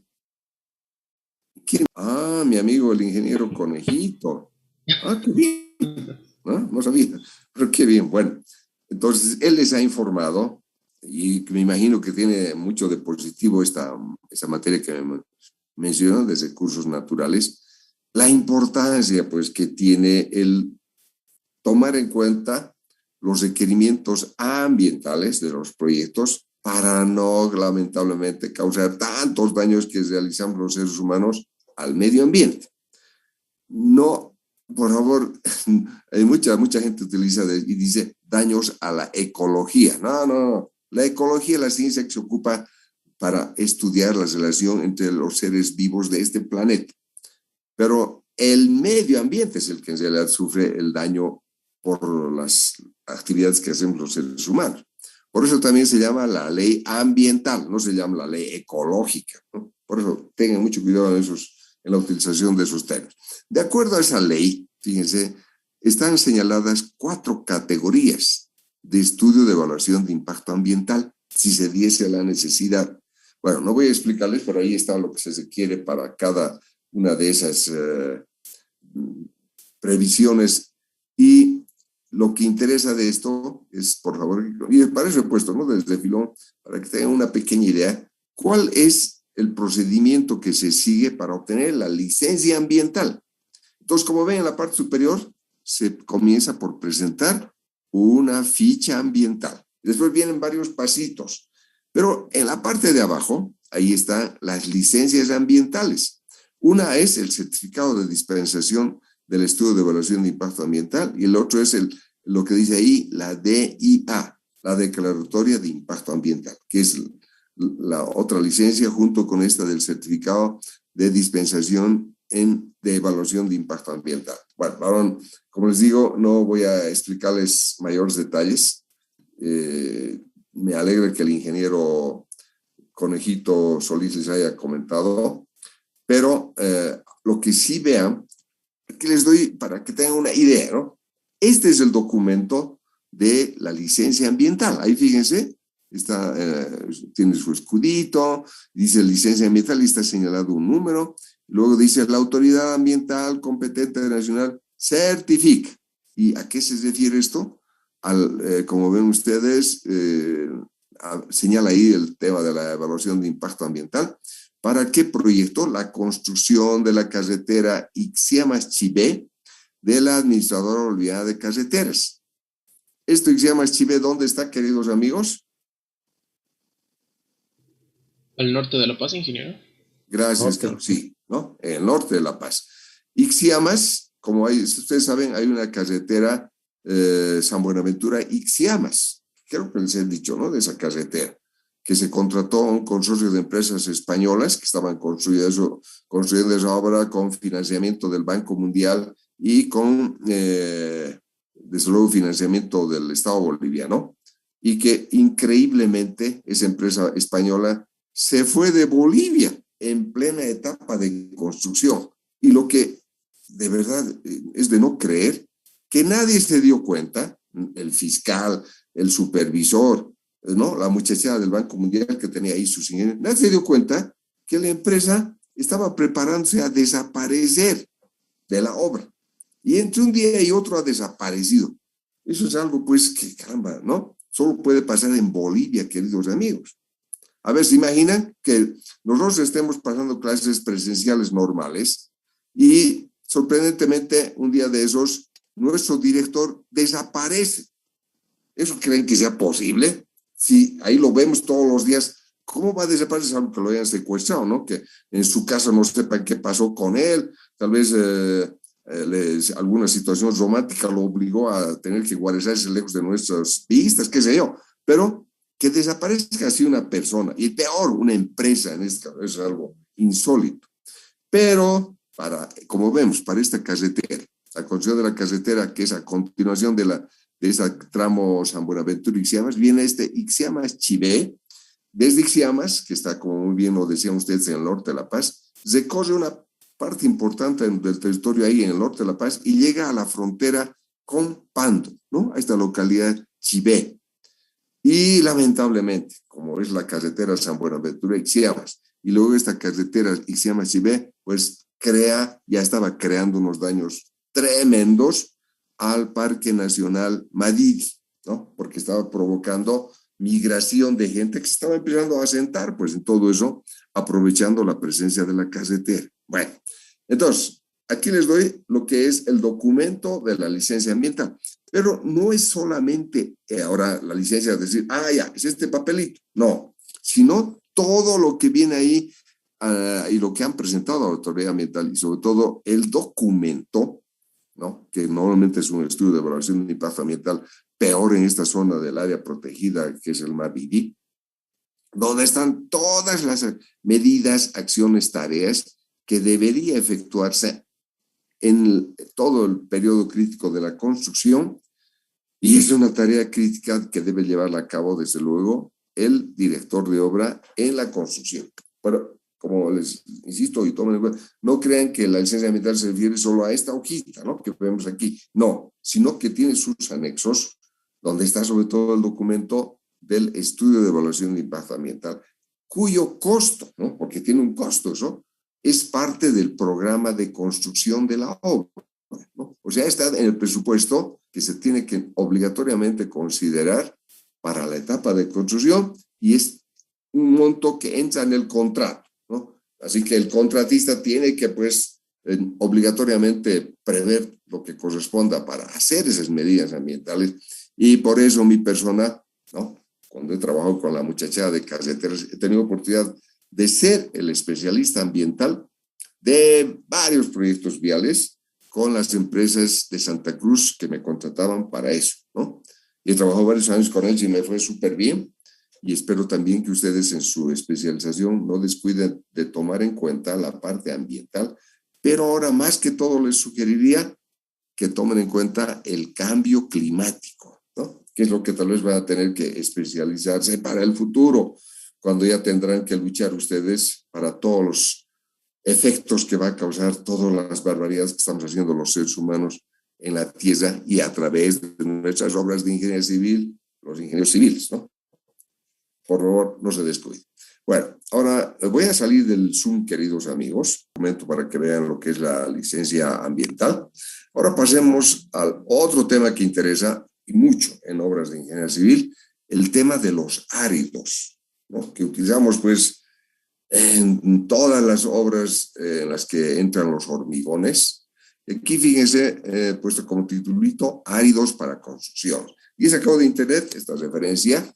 ¿Quién? Ah, mi amigo el ingeniero Conejito. Ah, qué bien. No sabía. Pero qué bien. Bueno, entonces él les ha informado, y me imagino que tiene mucho de positivo esa materia que me mencionan de recursos naturales, la importancia pues que tiene el tomar en cuenta los requerimientos ambientales de los proyectos para no lamentablemente causar tantos daños que realizamos los seres humanos al medio ambiente. No, por favor, hay mucha gente utiliza y dice daños a la ecología. No. La ecología es la ciencia que se ocupa para estudiar la relación entre los seres vivos de este planeta. Pero el medio ambiente es el que en realidad sufre el daño por las actividades que hacemos los seres humanos. Por eso también se llama la ley ambiental, no se llama la ley ecológica, ¿no? Por eso tengan mucho cuidado en la utilización de esos términos. De acuerdo a esa ley, fíjense, están señaladas 4 categorías de estudio de evaluación de impacto ambiental, si se diese la necesidad. Bueno, no voy a explicarles, pero ahí está lo que se requiere para cada una de esas previsiones. Y lo que interesa de esto es, por favor, y para eso he puesto, ¿no?, desde Filón, para que tengan una pequeña idea, cuál es el procedimiento que se sigue para obtener la licencia ambiental. Entonces, como ven en la parte superior, se comienza por presentar una ficha ambiental. Después vienen varios pasitos, pero en la parte de abajo, ahí están las licencias ambientales. Una es el certificado de dispensación del estudio de evaluación de impacto ambiental, y el otro es el lo que dice ahí, la DIA, la Declaratoria de Impacto Ambiental, que es la otra licencia junto con esta del certificado de dispensación de evaluación de impacto ambiental. Bueno, ahora, como les digo, no voy a explicarles mayores detalles. Me alegra que el ingeniero Conejito Solís les haya comentado, pero lo que sí vean, que les doy para que tengan una idea, ¿no? Este es el documento de la licencia ambiental. Ahí fíjense, está, tiene su escudito, dice licencia ambiental y está señalado un número. Luego dice la autoridad ambiental competente nacional certifica. ¿Y a qué se refiere esto? Como ven ustedes, señala ahí el tema de la evaluación de impacto ambiental. ¿Para qué proyecto? La construcción de la carretera Ixiamas-Chibé de la Administradora Boliviana de Carreteras. Esto Ixiamas-Chibé, ¿dónde está, queridos amigos? ¿Al norte de La Paz, ingeniero? Gracias, Carlos. Sí, ¿no? En el norte de La Paz. Ixiamas, como ustedes saben, hay una carretera San Buenaventura Ixiamas. Creo que les he dicho, ¿no? De esa carretera, que se contrató a un consorcio de empresas españolas que estaban construyendo esa obra con financiamiento del Banco Mundial y con, desde luego, financiamiento del Estado boliviano, y que increíblemente esa empresa española se fue de Bolivia en plena etapa de construcción. Y lo que de verdad es de no creer, que nadie se dio cuenta, el fiscal, el supervisor, ¿no? La muchachada del Banco Mundial que tenía ahí sus ingenieros, nadie se dio cuenta que la empresa estaba preparándose a desaparecer de la obra. Y entre un día y otro ha desaparecido. Eso es algo, pues, que caramba, ¿no? Solo puede pasar en Bolivia, queridos amigos. A ver, ¿se imaginan que nosotros estemos pasando clases presenciales normales y sorprendentemente un día de esos nuestro director desaparece? ¿Eso creen que sea posible? Si ahí lo vemos todos los días, ¿cómo va a desaparecer algo que lo hayan secuestrado, no? Que en su casa no sepan qué pasó con él, tal vez alguna situación romántica lo obligó a tener que guarecerse lejos de nuestras vistas, qué sé yo, pero que desaparezca así una persona, y peor, una empresa en este caso, es algo insólito. Pero, como vemos, para esta carretera, la construcción de la carretera, que es a continuación de ese tramo San Buenaventura Ixiamas, viene este Ixiamas-Chibé. Desde Ixiamas, que está, como muy bien lo decían ustedes, en el norte de La Paz, recorre una parte importante del territorio ahí en el norte de La Paz y llega a la frontera con Pando, ¿no? A esta localidad Chibé. Y lamentablemente, como es la carretera San Buenaventura Ixiamas, y luego esta carretera Ixiamas-Chibé, pues ya estaba creando unos daños tremendos al Parque Nacional Madidi, ¿no? Porque estaba provocando migración de gente que se estaba empezando a asentar, pues en todo eso, aprovechando la presencia de la carretera. Bueno, entonces, aquí les doy lo que es el documento de la licencia ambiental, pero no es solamente ahora la licencia de decir, ya, es este papelito, no, sino todo lo que viene ahí y lo que han presentado a la autoridad ambiental y sobre todo el documento, ¿no? Que normalmente es un estudio de evaluación de impacto ambiental, peor en esta zona del área protegida que es el Madidi, donde están todas las medidas, acciones, tareas que debería efectuarse en todo el periodo crítico de la construcción, y es una tarea crítica que debe llevarla a cabo, desde luego, el director de obra en la construcción. Pero, como les insisto y tomen en cuenta, no crean que la licencia ambiental se refiere solo a esta hojita, ¿no? Que vemos aquí. No, sino que tiene sus anexos, donde está sobre todo el documento del estudio de evaluación de impacto ambiental, cuyo costo, ¿no? Porque tiene un costo eso, es parte del programa de construcción de la obra, ¿no? O sea, está en el presupuesto que se tiene que obligatoriamente considerar para la etapa de construcción, y es un monto que entra en el contrato, ¿no? Así que el contratista tiene que, pues, obligatoriamente prever lo que corresponda para hacer esas medidas ambientales, y por eso mi persona, ¿no? Cuando he trabajado con la muchachada de carreteras, he tenido oportunidad de ser el especialista ambiental de varios proyectos viales, con las empresas de Santa Cruz que me contrataban para eso, ¿no? Y he trabajado varios años con ellos y me fue súper bien. Y espero también que ustedes en su especialización no descuiden de tomar en cuenta la parte ambiental, pero ahora más que todo les sugeriría que tomen en cuenta el cambio climático, ¿no? Que es lo que tal vez van a tener que especializarse para el futuro, cuando ya tendrán que luchar ustedes para todos los efectos que va a causar todas las barbaridades que estamos haciendo los seres humanos en la tierra y a través de nuestras obras de ingeniería civil, los ingenieros civiles, ¿no? Por favor, no se descuiden. Bueno, ahora voy a salir del Zoom, queridos amigos, un momento para que vean lo que es la licencia ambiental. Ahora pasemos al otro tema que interesa y mucho en obras de ingeniería civil, el tema de los áridos, ¿no? Que utilizamos pues en todas las obras en las que entran los hormigones. Aquí fíjense, puesto como titulito, áridos para construcción. Y he sacado de internet esta referencia,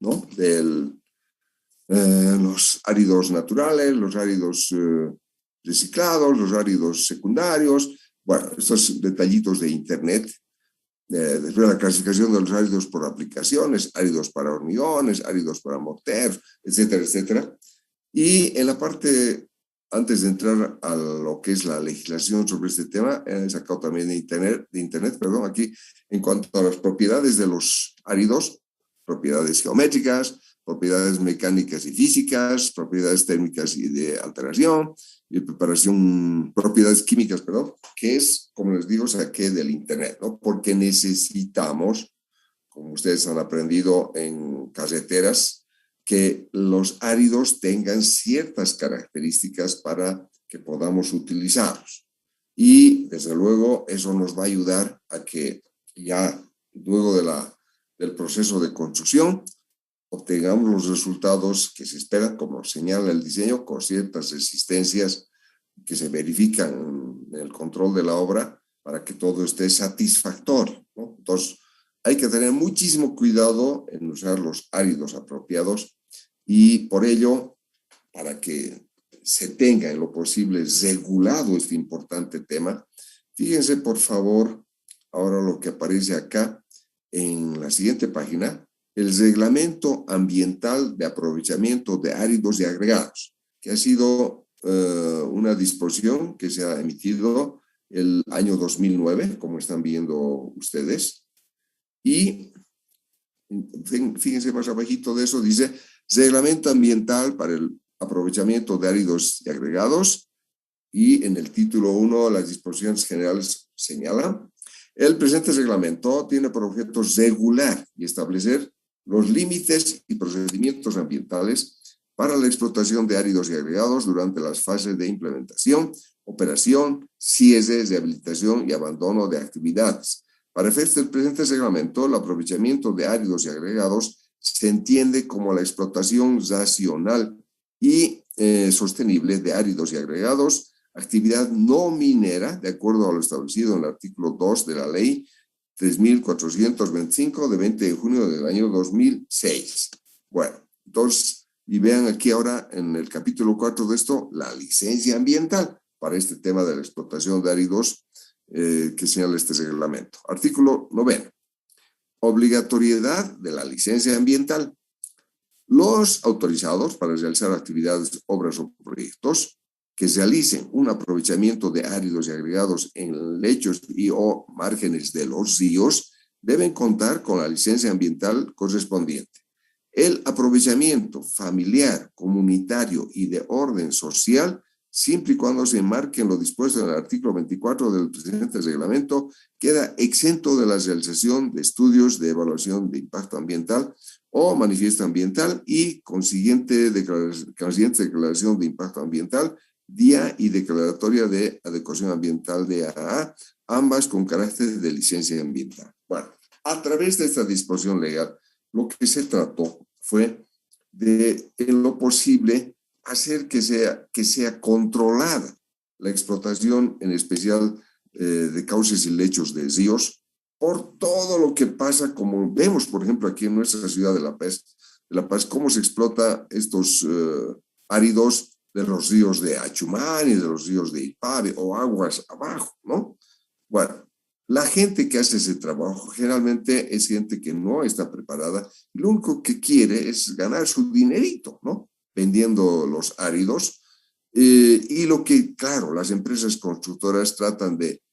¿no? De los áridos naturales, los áridos reciclados, los áridos secundarios, bueno, estos detallitos de internet. Después la clasificación de los áridos por aplicaciones, áridos para hormigones, áridos para morteros, etcétera, etcétera. Y en la parte, antes de entrar a lo que es la legislación sobre este tema, he sacado también de internet, aquí, en cuanto a las propiedades de los áridos, propiedades geométricas, propiedades mecánicas y físicas, propiedades térmicas y de alteración, y preparación, propiedades químicas, perdón, que es, como les digo, saqué del internet, ¿no? Porque necesitamos, como ustedes han aprendido en carreteras, que los áridos tengan ciertas características para que podamos utilizarlos. Y, desde luego, eso nos va a ayudar a que ya luego del proceso de construcción obtengamos los resultados que se esperan, como señala el diseño, con ciertas resistencias que se verifican en el control de la obra para que todo esté satisfactorio, ¿no? Entonces, hay que tener muchísimo cuidado en usar los áridos apropiados y por ello, para que se tenga en lo posible regulado este importante tema, fíjense por favor ahora lo que aparece acá en la siguiente página, el Reglamento Ambiental de Aprovechamiento de Áridos y Agregados, que ha sido una disposición que se ha emitido el año 2009, como están viendo ustedes. Y fíjense más abajito de eso, dice Reglamento Ambiental para el Aprovechamiento de Áridos y Agregados, y en el título 1 las disposiciones generales señalan: el presente reglamento tiene por objeto regular y establecer los límites y procedimientos ambientales para la explotación de áridos y agregados durante las fases de implementación, operación, cierre, rehabilitación y abandono de actividades. Para efectos del presente reglamento, el aprovechamiento de áridos y agregados se entiende como la explotación racional y sostenible de áridos y agregados, actividad no minera, de acuerdo a lo establecido en el artículo 2 de la Ley 3.425 de 20 de junio del año 2006. Bueno, entonces, y vean aquí ahora en el capítulo 4 de esto, la licencia ambiental para este tema de la explotación de áridos que señala este reglamento. Artículo 9. Obligatoriedad de la licencia ambiental. Los autorizados para realizar actividades, obras o proyectos que realicen un aprovechamiento de áridos y agregados en lechos y o márgenes de los ríos deben contar con la licencia ambiental correspondiente. El aprovechamiento familiar, comunitario y de orden social, siempre y cuando se enmarque en lo dispuesto en el artículo 24 del presente reglamento, queda exento de la realización de estudios de evaluación de impacto ambiental o manifiesto ambiental y consiguiente declaración de impacto ambiental, DIA y declaratoria de adecuación ambiental de AAA, ambas con carácter de licencia ambiental. Bueno, a través de esta disposición legal, lo que se trató fue de, en lo posible, hacer que sea controlada la explotación, en especial de cauces y lechos de ríos, por todo lo que pasa, como vemos, por ejemplo, aquí en nuestra ciudad de La Paz, cómo se explota estos áridos de los ríos de Achumán y de los ríos de Ipave o aguas abajo, ¿no? Bueno, la gente que hace ese trabajo generalmente es gente que no está preparada y lo único que quiere es ganar su dinerito, ¿no? Vendiendo los áridos. Y lo que, claro, las empresas constructoras tratan de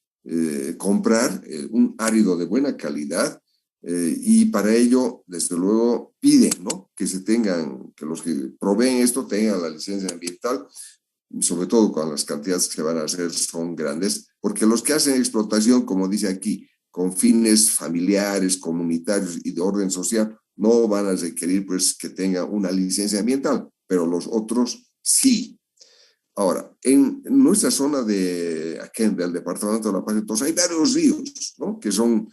comprar un árido de buena calidad y para ello, desde luego, piden, ¿no? Que se tengan, que los que proveen esto tengan la licencia ambiental, sobre todo cuando las cantidades que van a hacer son grandes, porque los que hacen explotación, como dice aquí, con fines familiares, comunitarios y de orden social, no van a requerir pues que tengan una licencia ambiental, pero los otros sí. Ahora, en nuestra zona de aquí, del departamento de La Paz, entonces hay varios ríos, ¿no? Que son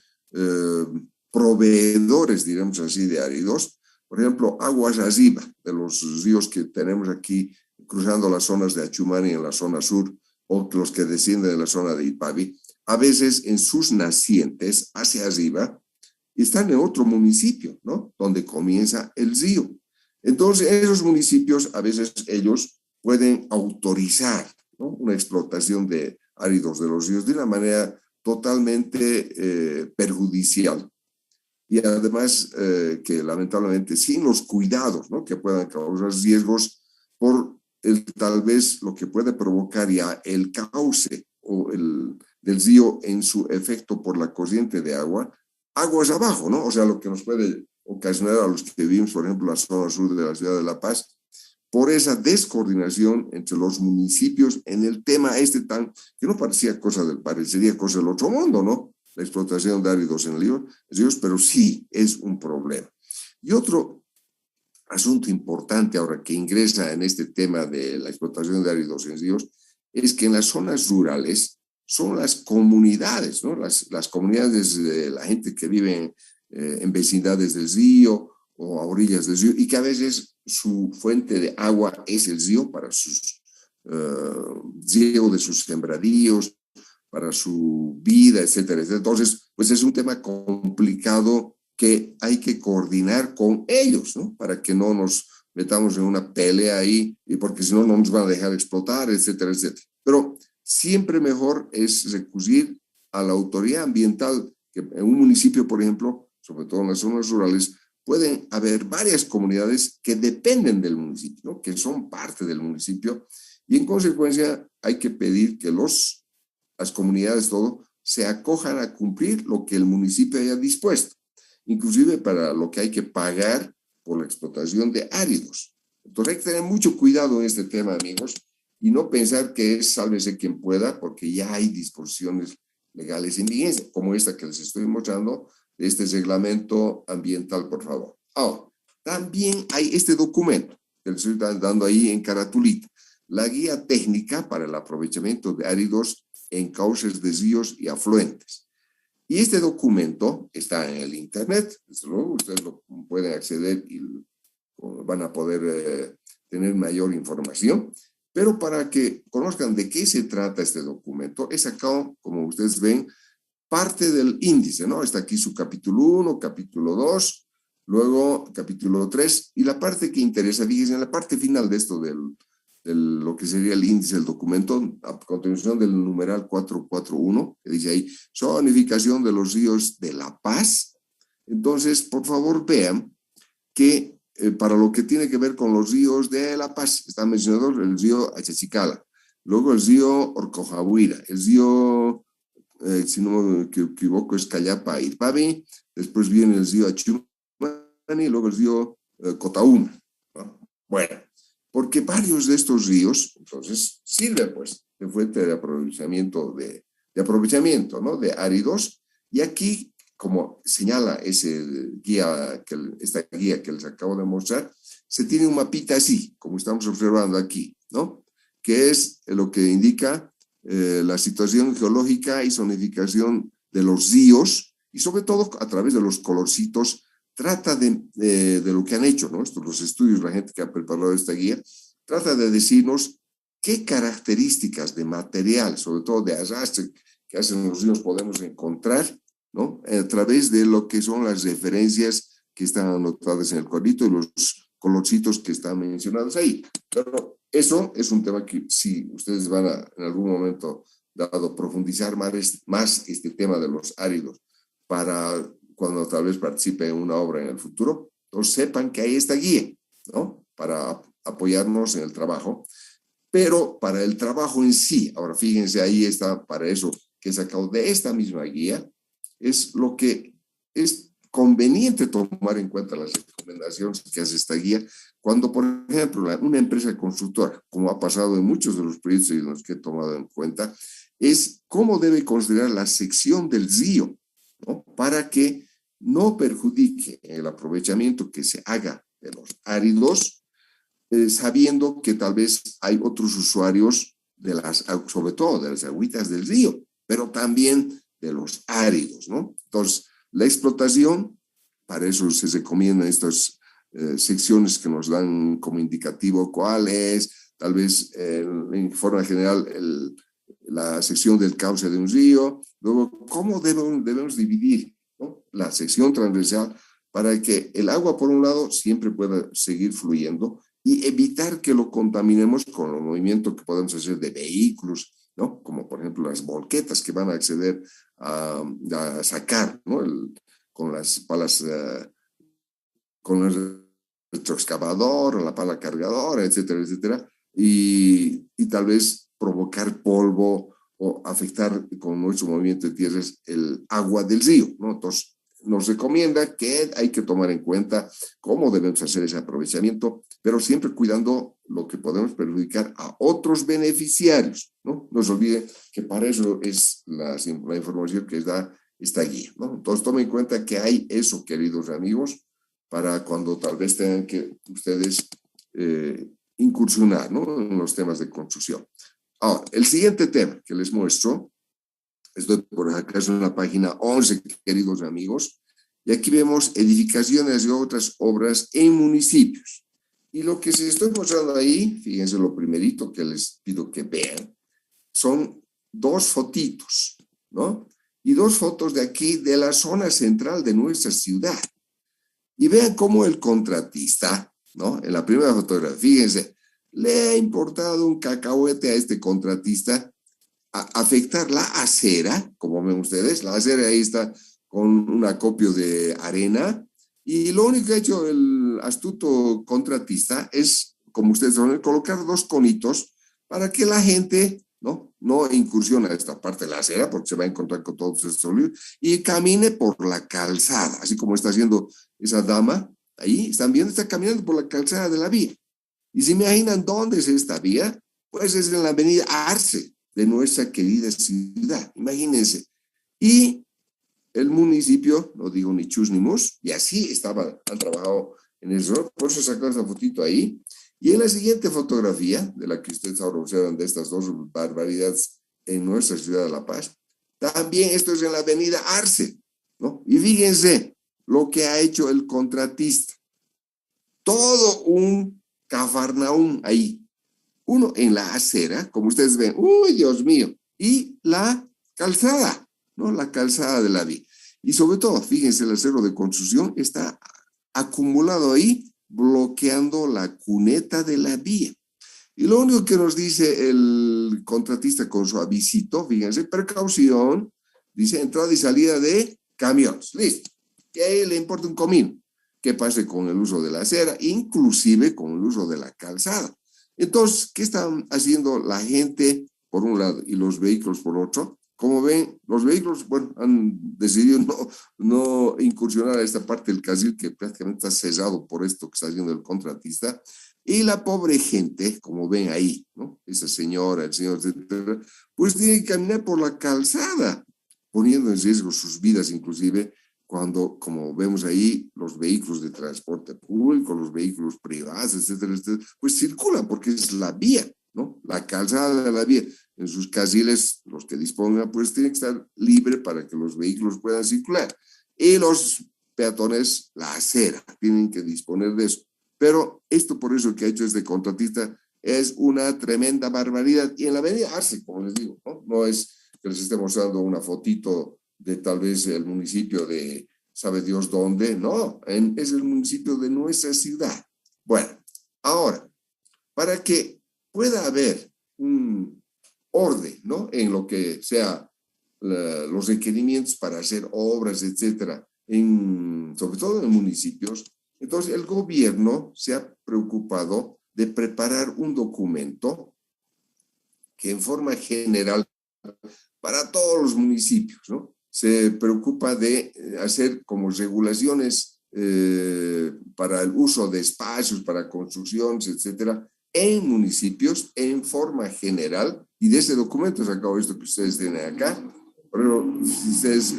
proveedores, digamos así, de áridos. Por ejemplo, Aguas Aziba, de los ríos que tenemos aquí cruzando las zonas de Achumani en la zona sur, o los que descienden de la zona de Ipavi, a veces en sus nacientes hacia arriba están en otro municipio, ¿no? Donde comienza el río. Entonces, en esos municipios, a veces ellos pueden autorizar, ¿no? Una explotación de áridos de los ríos de una manera totalmente perjudicial. Y además que lamentablemente sin los cuidados, ¿no? Que puedan causar riesgos por tal vez lo que puede provocar ya el cauce o del río en su efecto por la corriente de agua, aguas abajo, ¿no? O sea, lo que nos puede ocasionar a los que vivimos, por ejemplo, en la zona sur de la ciudad de La Paz, por esa descoordinación entre los municipios en el tema tan, que no parecía parecería cosa del otro mundo, ¿no? La explotación de áridos en ríos, pero sí es un problema. Y otro asunto importante ahora que ingresa en este tema de la explotación de áridos en ríos es que en las zonas rurales son las comunidades, ¿no? Las comunidades de la gente que vive en vecindades del río o a orillas del río y que a veces su fuente de agua es el río para sus riego de sus sembradíos, para su vida, etcétera, etcétera. Entonces, pues es un tema complicado que hay que coordinar con ellos, ¿no? Para que no nos metamos en una pelea ahí, y porque si no, no nos van a dejar explotar, etcétera, etcétera. Pero siempre mejor es recurrir a la autoridad ambiental, que en un municipio, por ejemplo, sobre todo en las zonas rurales, pueden haber varias comunidades que dependen del municipio, ¿no? Que son parte del municipio, y en consecuencia hay que pedir que las comunidades, todo, se acojan a cumplir lo que el municipio haya dispuesto, inclusive para lo que hay que pagar por la explotación de áridos. Entonces hay que tener mucho cuidado en este tema, amigos, y no pensar que es sálvese quien pueda, porque ya hay disposiciones legales en vigencia, como esta que les estoy mostrando, de este reglamento ambiental, por favor. Ahora, también hay este documento que les estoy dando ahí en caratulita, la guía técnica para el aprovechamiento de áridos en cauces de ríos y afluentes. Y este documento está en el internet, desde luego ustedes lo pueden acceder y van a poder tener mayor información, pero para que conozcan de qué se trata este documento, he sacado, como ustedes ven, parte del índice, ¿no? Está aquí su capítulo 1, capítulo 2, luego capítulo 3, y la parte que interesa, fíjense, en la parte final de esto lo que sería el índice del documento, a continuación del numeral 441, que dice ahí, zonificación de los ríos de La Paz. Entonces, por favor, vean que para lo que tiene que ver con los ríos de La Paz, está mencionado el río Achachicala, luego el río Orcojahuira, el río, si no me equivoco, es Callapa Irpavi, después viene el río Achumani, y luego el río Cotaúma, ¿no? Bueno, porque varios de estos ríos, entonces, sirven pues de fuente de aprovechamiento, ¿no? De áridos, y aquí, como señala esta guía que les acabo de mostrar, se tiene un mapita así, como estamos observando aquí, ¿no? Que es lo que indica la situación geológica y zonificación de los ríos, y sobre todo a través de los colorcitos, trata de lo que han hecho, ¿no? Los estudios, la gente que ha preparado esta guía, trata de decirnos qué características de material, sobre todo de arrastre, que hacen los ríos podemos encontrar, ¿no? A través de lo que son las referencias que están anotadas en el cuadrito y los colorcitos que están mencionados ahí. Pero eso es un tema que si ustedes van a en algún momento dado profundizar más este tema de los áridos para cuando tal vez participe en una obra en el futuro, entonces sepan que hay esta guía, ¿no? Para apoyarnos en el trabajo, pero para el trabajo en sí, ahora fíjense, ahí está, para eso que he sacado de esta misma guía, es lo que es conveniente tomar en cuenta las recomendaciones que hace esta guía cuando, por ejemplo, una empresa constructora, como ha pasado en muchos de los proyectos en los que he tomado en cuenta, es cómo debe considerar la sección del río, ¿no? Para que no perjudique el aprovechamiento que se haga de los áridos, sabiendo que tal vez hay otros usuarios de sobre todo de las agüitas del río, pero también de los áridos, ¿no? Entonces, la explotación, para eso se recomiendan estas secciones que nos dan como indicativo cuál es, tal vez en forma general, la sección del cauce de un río, luego cómo debemos dividir, ¿no? La sección transversal para que el agua, por un lado, siempre pueda seguir fluyendo y evitar que lo contaminemos con los movimientos que podemos hacer de vehículos, ¿no? Como por ejemplo las volquetas que van a acceder a sacar, ¿no? Con las palas, con el retroexcavador, la pala cargadora, etcétera, etcétera, y tal vez provocar polvo o afectar con nuestro movimiento de tierras el agua del río, ¿no? Entonces, nos recomienda que hay que tomar en cuenta cómo debemos hacer ese aprovechamiento, pero siempre cuidando lo que podemos perjudicar a otros beneficiarios, ¿no? No se olvide que para eso es la información que da esta guía, ¿no? Entonces, tomen en cuenta que hay eso, queridos amigos, para cuando tal vez tengan que ustedes incursionar, ¿no? En los temas de construcción. Ahora, el siguiente tema que les muestro, estoy por acá en la página 11, queridos amigos, y aquí vemos edificaciones y otras obras en municipios. Y lo que se estoy mostrando ahí, fíjense lo primerito que les pido que vean, son dos fotitos, ¿no? Y dos fotos de aquí, de la zona central de nuestra ciudad. Y vean cómo el contratista, ¿no? En la primera fotografía, fíjense, le ha importado un cacahuete a este contratista afectar la acera, como ven ustedes, la acera ahí está con un acopio de arena, y lo único que ha hecho el astuto contratista es, como ustedes saben, colocar dos conitos para que la gente no incursione a esta parte de la acera, porque se va a encontrar con todos estos sólidos, y camine por la calzada, así como está haciendo esa dama, ahí están viendo, está caminando por la calzada de la vía. Y se imaginan dónde es esta vía, pues es en la avenida Arce, de nuestra querida ciudad, imagínense. Y el municipio, no digo ni chus ni mus, y así han trabajado en eso, por eso sacaron esa fotito ahí. Y en la siguiente fotografía, de la que ustedes ahora observan de estas dos barbaridades en nuestra ciudad de La Paz, también esto es en la avenida Arce, ¿no? Y fíjense lo que ha hecho el contratista. Todo un Cafarnaúm ahí. Uno en la acera, como ustedes ven, ¡uy, Dios mío! Y la calzada, ¿no? La calzada de la vía. Y sobre todo, fíjense, el acero de construcción está acumulado ahí, bloqueando la cuneta de la vía. Y lo único que nos dice el contratista con su avisito, fíjense, precaución, dice entrada y salida de camiones. Listo. Y ahí le importa un comino qué pase con el uso de la acera, inclusive con el uso de la calzada. Entonces, ¿qué están haciendo la gente por un lado y los vehículos por otro? Como ven, los vehículos, bueno, han decidido no incursionar a esta parte del carril que prácticamente está cerrado por esto que está haciendo el contratista. Y la pobre gente, como ven ahí, ¿no? Esa señora, el señor, etcétera, pues tiene que caminar por la calzada, poniendo en riesgo sus vidas inclusive, cuando, como vemos ahí, los vehículos de transporte público, los vehículos privados, etcétera, etcétera, pues circulan porque es la vía, ¿no? La calzada de la vía. En sus carriles, los que dispongan, pues tienen que estar libre para que los vehículos puedan circular. Y los peatones, la acera, tienen que disponer de eso. Pero esto, por eso que ha hecho este contratista, es una tremenda barbaridad. Y en la avenida Arce, como les digo, no es que les esté mostrando una fotito de tal vez el municipio de sabe Dios dónde, no, es el municipio de nuestra ciudad. Bueno, ahora, para que pueda haber un orden, ¿no? En lo que sea los requerimientos para hacer obras, etcétera, sobre todo en municipios. Entonces, el gobierno se ha preocupado de preparar un documento que en forma general para todos los municipios, ¿no? Se preocupa de hacer como regulaciones para el uso de espacios, para construcciones, etcétera, en municipios en forma general, y de ese documento sacado esto que ustedes tienen acá. Pero si ustedes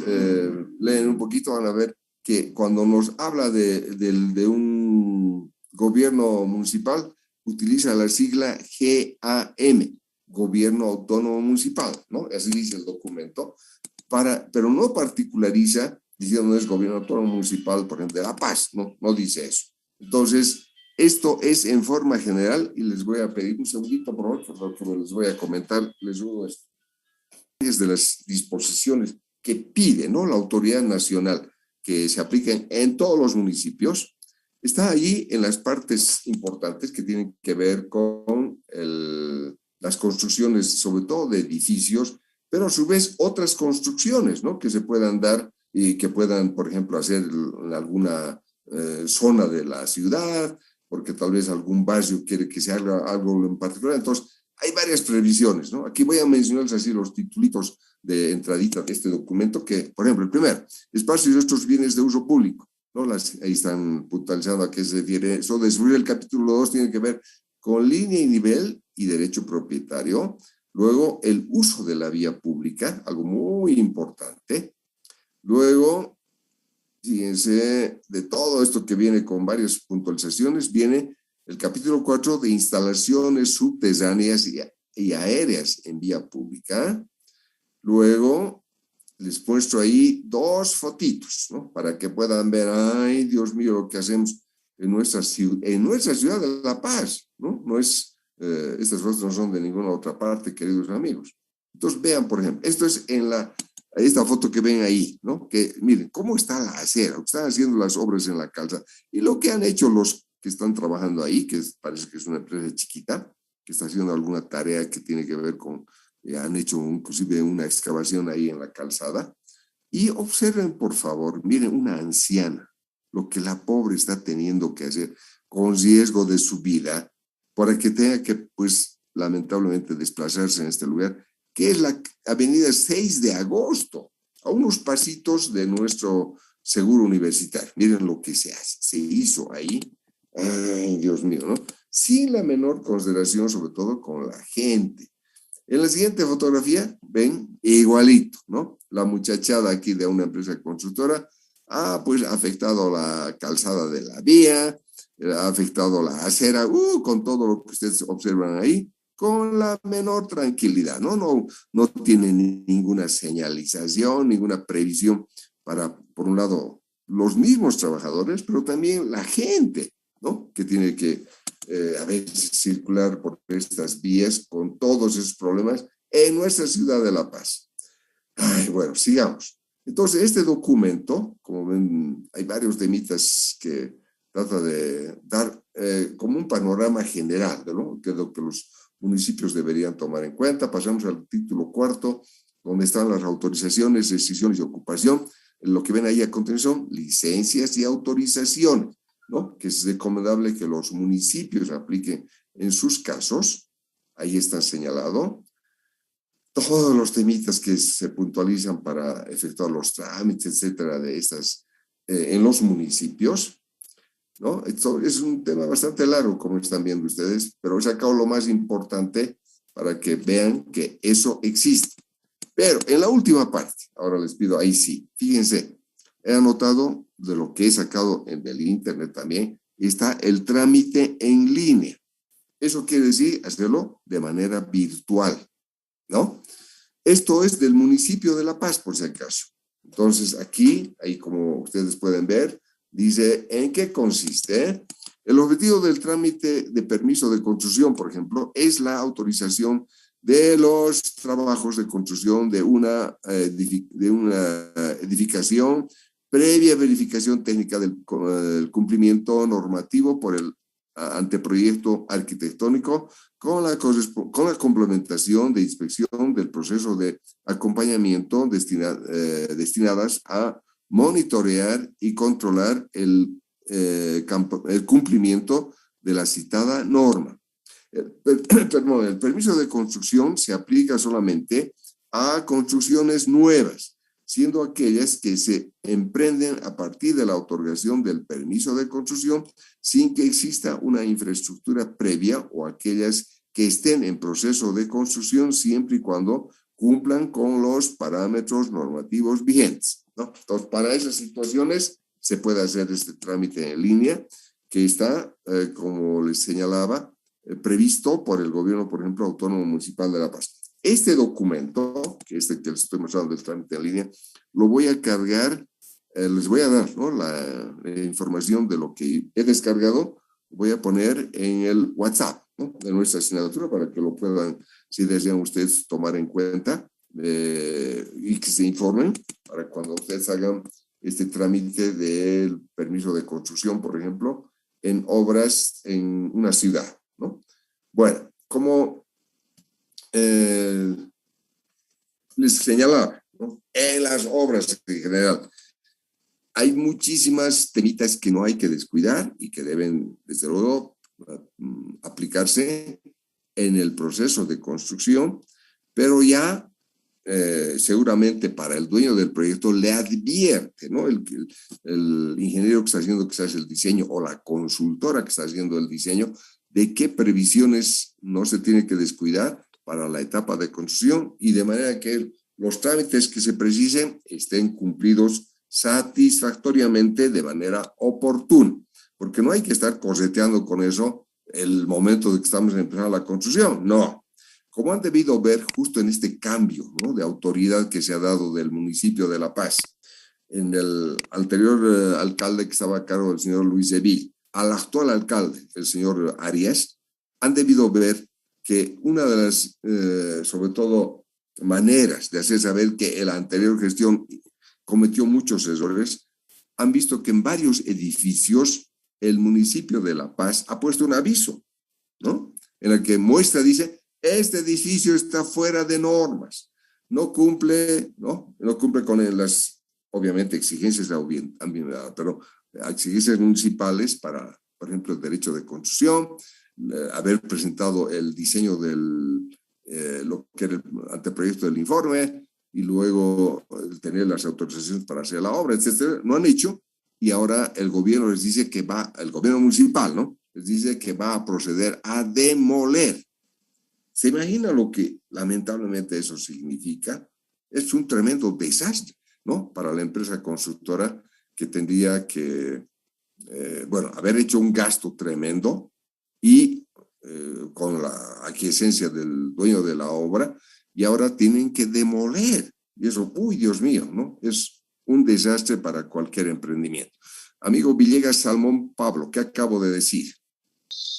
leen un poquito van a ver que cuando nos habla de un gobierno municipal, utiliza la sigla GAM, Gobierno Autónomo Municipal, ¿no? Así dice el documento, pero no particulariza diciendo es Gobierno Autónomo Municipal, por ejemplo, de La Paz, no dice eso. Entonces, esto es en forma general, y les voy a pedir un segundito, por favor, porque les voy a comentar, les digo esto. De las disposiciones que pide, ¿no?, la autoridad nacional que se apliquen en todos los municipios, está ahí en las partes importantes que tienen que ver con las construcciones, sobre todo de edificios, pero a su vez otras construcciones, ¿no?, que se puedan dar y que puedan, por ejemplo, hacer en alguna zona de la ciudad, porque tal vez algún barrio quiere que se haga algo en particular. Entonces, hay varias previsiones, ¿no? Aquí voy a mencionarles así los titulitos de entradita de este documento, que, por ejemplo, el primero, espacios y estos bienes de uso público, ¿no? Ahí están puntualizando a qué se refiere. Eso de subir el capítulo 2 tiene que ver con línea y nivel y derecho propietario. Luego, el uso de la vía pública, algo muy importante. Luego, fíjense, de todo esto que viene con varias puntualizaciones, viene el capítulo 4 de instalaciones subterráneas y aéreas en vía pública. Luego, les muestro ahí dos fotitos, ¿no?, para que puedan ver, ay, Dios mío, lo que hacemos en nuestra ciudad de La Paz, ¿no? No es, estas fotos no son de ninguna otra parte, queridos amigos. Entonces, vean, por ejemplo, esto es esta foto que ven ahí, ¿no? Que miren cómo está la acera, están haciendo las obras en la calzada, y lo que han hecho los que están trabajando ahí, que parece que es una empresa chiquita, que está haciendo alguna tarea que tiene que ver con, han hecho inclusive una excavación ahí en la calzada, y observen, por favor, miren, una anciana, lo que la pobre está teniendo que hacer con riesgo de su vida, para que tenga que, pues, lamentablemente desplazarse en este lugar, que es la avenida 6 de agosto, a unos pasitos de nuestro seguro universitario. Miren lo que se hizo ahí. Ay, Dios mío, ¿no? Sin la menor consideración, sobre todo con la gente. En la siguiente fotografía, ven, igualito, ¿no? La muchachada aquí de una empresa constructora pues ha afectado la calzada de la vía, ha afectado la acera, con todo lo que ustedes observan ahí, con la menor tranquilidad, ¿no? No tiene ninguna señalización, ninguna previsión para, por un lado, los mismos trabajadores, pero también la gente, ¿no?, que tiene que a veces circular por estas vías con todos esos problemas en nuestra ciudad de La Paz. Ay, bueno, sigamos. Entonces, este documento, como ven, hay varios temitas que trata de dar como un panorama general, ¿no?, que es lo que los municipios deberían tomar en cuenta. Pasamos al título 4, donde están las autorizaciones, decisiones y ocupación. Lo que ven ahí a continuación, licencias y autorizaciones, ¿no?, que es recomendable que los municipios apliquen en sus casos. Ahí está señalado todos los temitas que se puntualizan para efectuar los trámites, etcétera, de estas en los municipios, ¿no? Esto es un tema bastante largo, como están viendo ustedes, pero he sacado lo más importante para que vean que eso existe. Pero en la última parte, ahora les pido, ahí sí, fíjense, he anotado de lo que he sacado del internet también, está el trámite en línea. Eso quiere decir hacerlo de manera virtual, ¿no? Esto es del municipio de La Paz, por si acaso. Entonces, aquí, ahí como ustedes pueden ver, dice en qué consiste. El objetivo del trámite de permiso de construcción, por ejemplo, es la autorización de los trabajos de construcción de una edificación previa verificación técnica del cumplimiento normativo por el anteproyecto arquitectónico con la complementación de inspección del proceso de acompañamiento destinadas a monitorear y controlar el cumplimiento de la citada norma. El permiso de construcción se aplica solamente a construcciones nuevas, siendo aquellas que se emprenden a partir de la otorgación del permiso de construcción sin que exista una infraestructura previa, o aquellas que estén en proceso de construcción siempre y cuando cumplan con los parámetros normativos vigentes, ¿no? Entonces, para esas situaciones se puede hacer este trámite en línea que está, como les señalaba, previsto por el gobierno, por ejemplo, autónomo municipal de La Paz. Este documento, que les estoy mostrando del trámite en línea, lo voy a cargar, les voy a dar, ¿no?, la información de lo que he descargado, voy a poner en el WhatsApp, ¿no?, de nuestra asignatura para que lo puedan, si desean ustedes, tomar en cuenta y que se informen para cuando ustedes hagan este trámite del permiso de construcción, por ejemplo, en obras en una ciudad, ¿no? Bueno, como les señalaba, ¿no?, en las obras en general hay muchísimas temitas que no hay que descuidar y que deben, desde luego, aplicarse en el proceso de construcción, pero ya seguramente para el dueño del proyecto le advierte, ¿no?, el ingeniero que está haciendo quizás el diseño o la consultora que está haciendo el diseño, de qué previsiones no se tiene que descuidar para la etapa de construcción, y de manera que los trámites que se precisen estén cumplidos satisfactoriamente de manera oportuna, porque no hay que estar correteando con eso el momento de que estamos empezando la construcción, no. Como han debido ver justo en este cambio, ¿no?, de autoridad que se ha dado del municipio de La Paz, en el anterior alcalde que estaba a cargo del señor Luis Evil, al actual alcalde, el señor Arias, han debido ver que una de las, sobre todo, maneras de hacer saber que la anterior gestión cometió muchos errores, han visto que en varios edificios el municipio de La Paz ha puesto un aviso, ¿no?, en el que muestra, dice, este edificio está fuera de normas, no cumple con las, obviamente, exigencias ambientales, pero exigencias municipales para, por ejemplo, el derecho de construcción, haber presentado el diseño del, lo que era el anteproyecto del informe, y luego tener las autorizaciones para hacer la obra, etcétera. No han hecho, y ahora el gobierno les dice que va, el gobierno municipal, ¿no?, les dice que va a proceder a demoler. ¿Se imagina lo que lamentablemente eso significa? Es un tremendo desastre, ¿no?, para la empresa constructora, que tendría que, haber hecho un gasto tremendo y con la aquiescencia del dueño de la obra, y ahora tienen que demoler. Y eso, uy, Dios mío, ¿no?, es un desastre para cualquier emprendimiento. Amigo Villegas Salmón Pablo, ¿qué acabo de decir?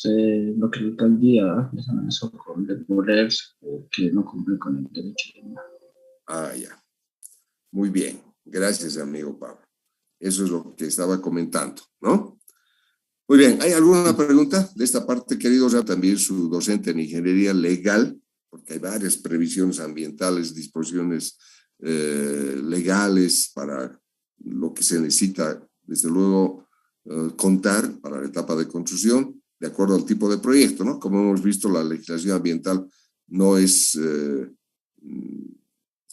Lo que la alcaldía les amenazó con demoler, que no cumple con el derecho de nada. Ah, ya. Muy bien. Gracias, amigo Pablo. Eso es lo que estaba comentando, ¿no? Muy bien. ¿Hay alguna pregunta de esta parte, querido? O sea, también su docente en ingeniería legal, porque hay varias previsiones ambientales, disposiciones legales para lo que se necesita, desde luego, contar para la etapa de construcción, de acuerdo al tipo de proyecto, ¿no? Como hemos visto, la legislación ambiental no es,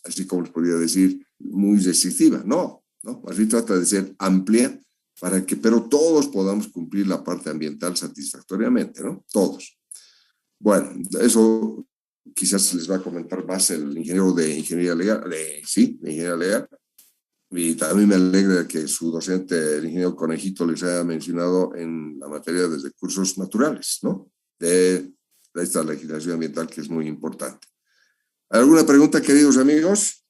así como les podría decir, muy restrictiva, no, así trata de ser amplia para que, pero todos podamos cumplir la parte ambiental satisfactoriamente, ¿no? Todos. Bueno, eso quizás les va a comentar más el ingeniero de ingeniería legal, de ingeniería legal, y también me alegra que su docente, el ingeniero Conejito, les haya mencionado en la materia de recursos naturales, ¿no?, de esta legislación ambiental, que es muy importante. ¿Alguna pregunta, queridos amigos?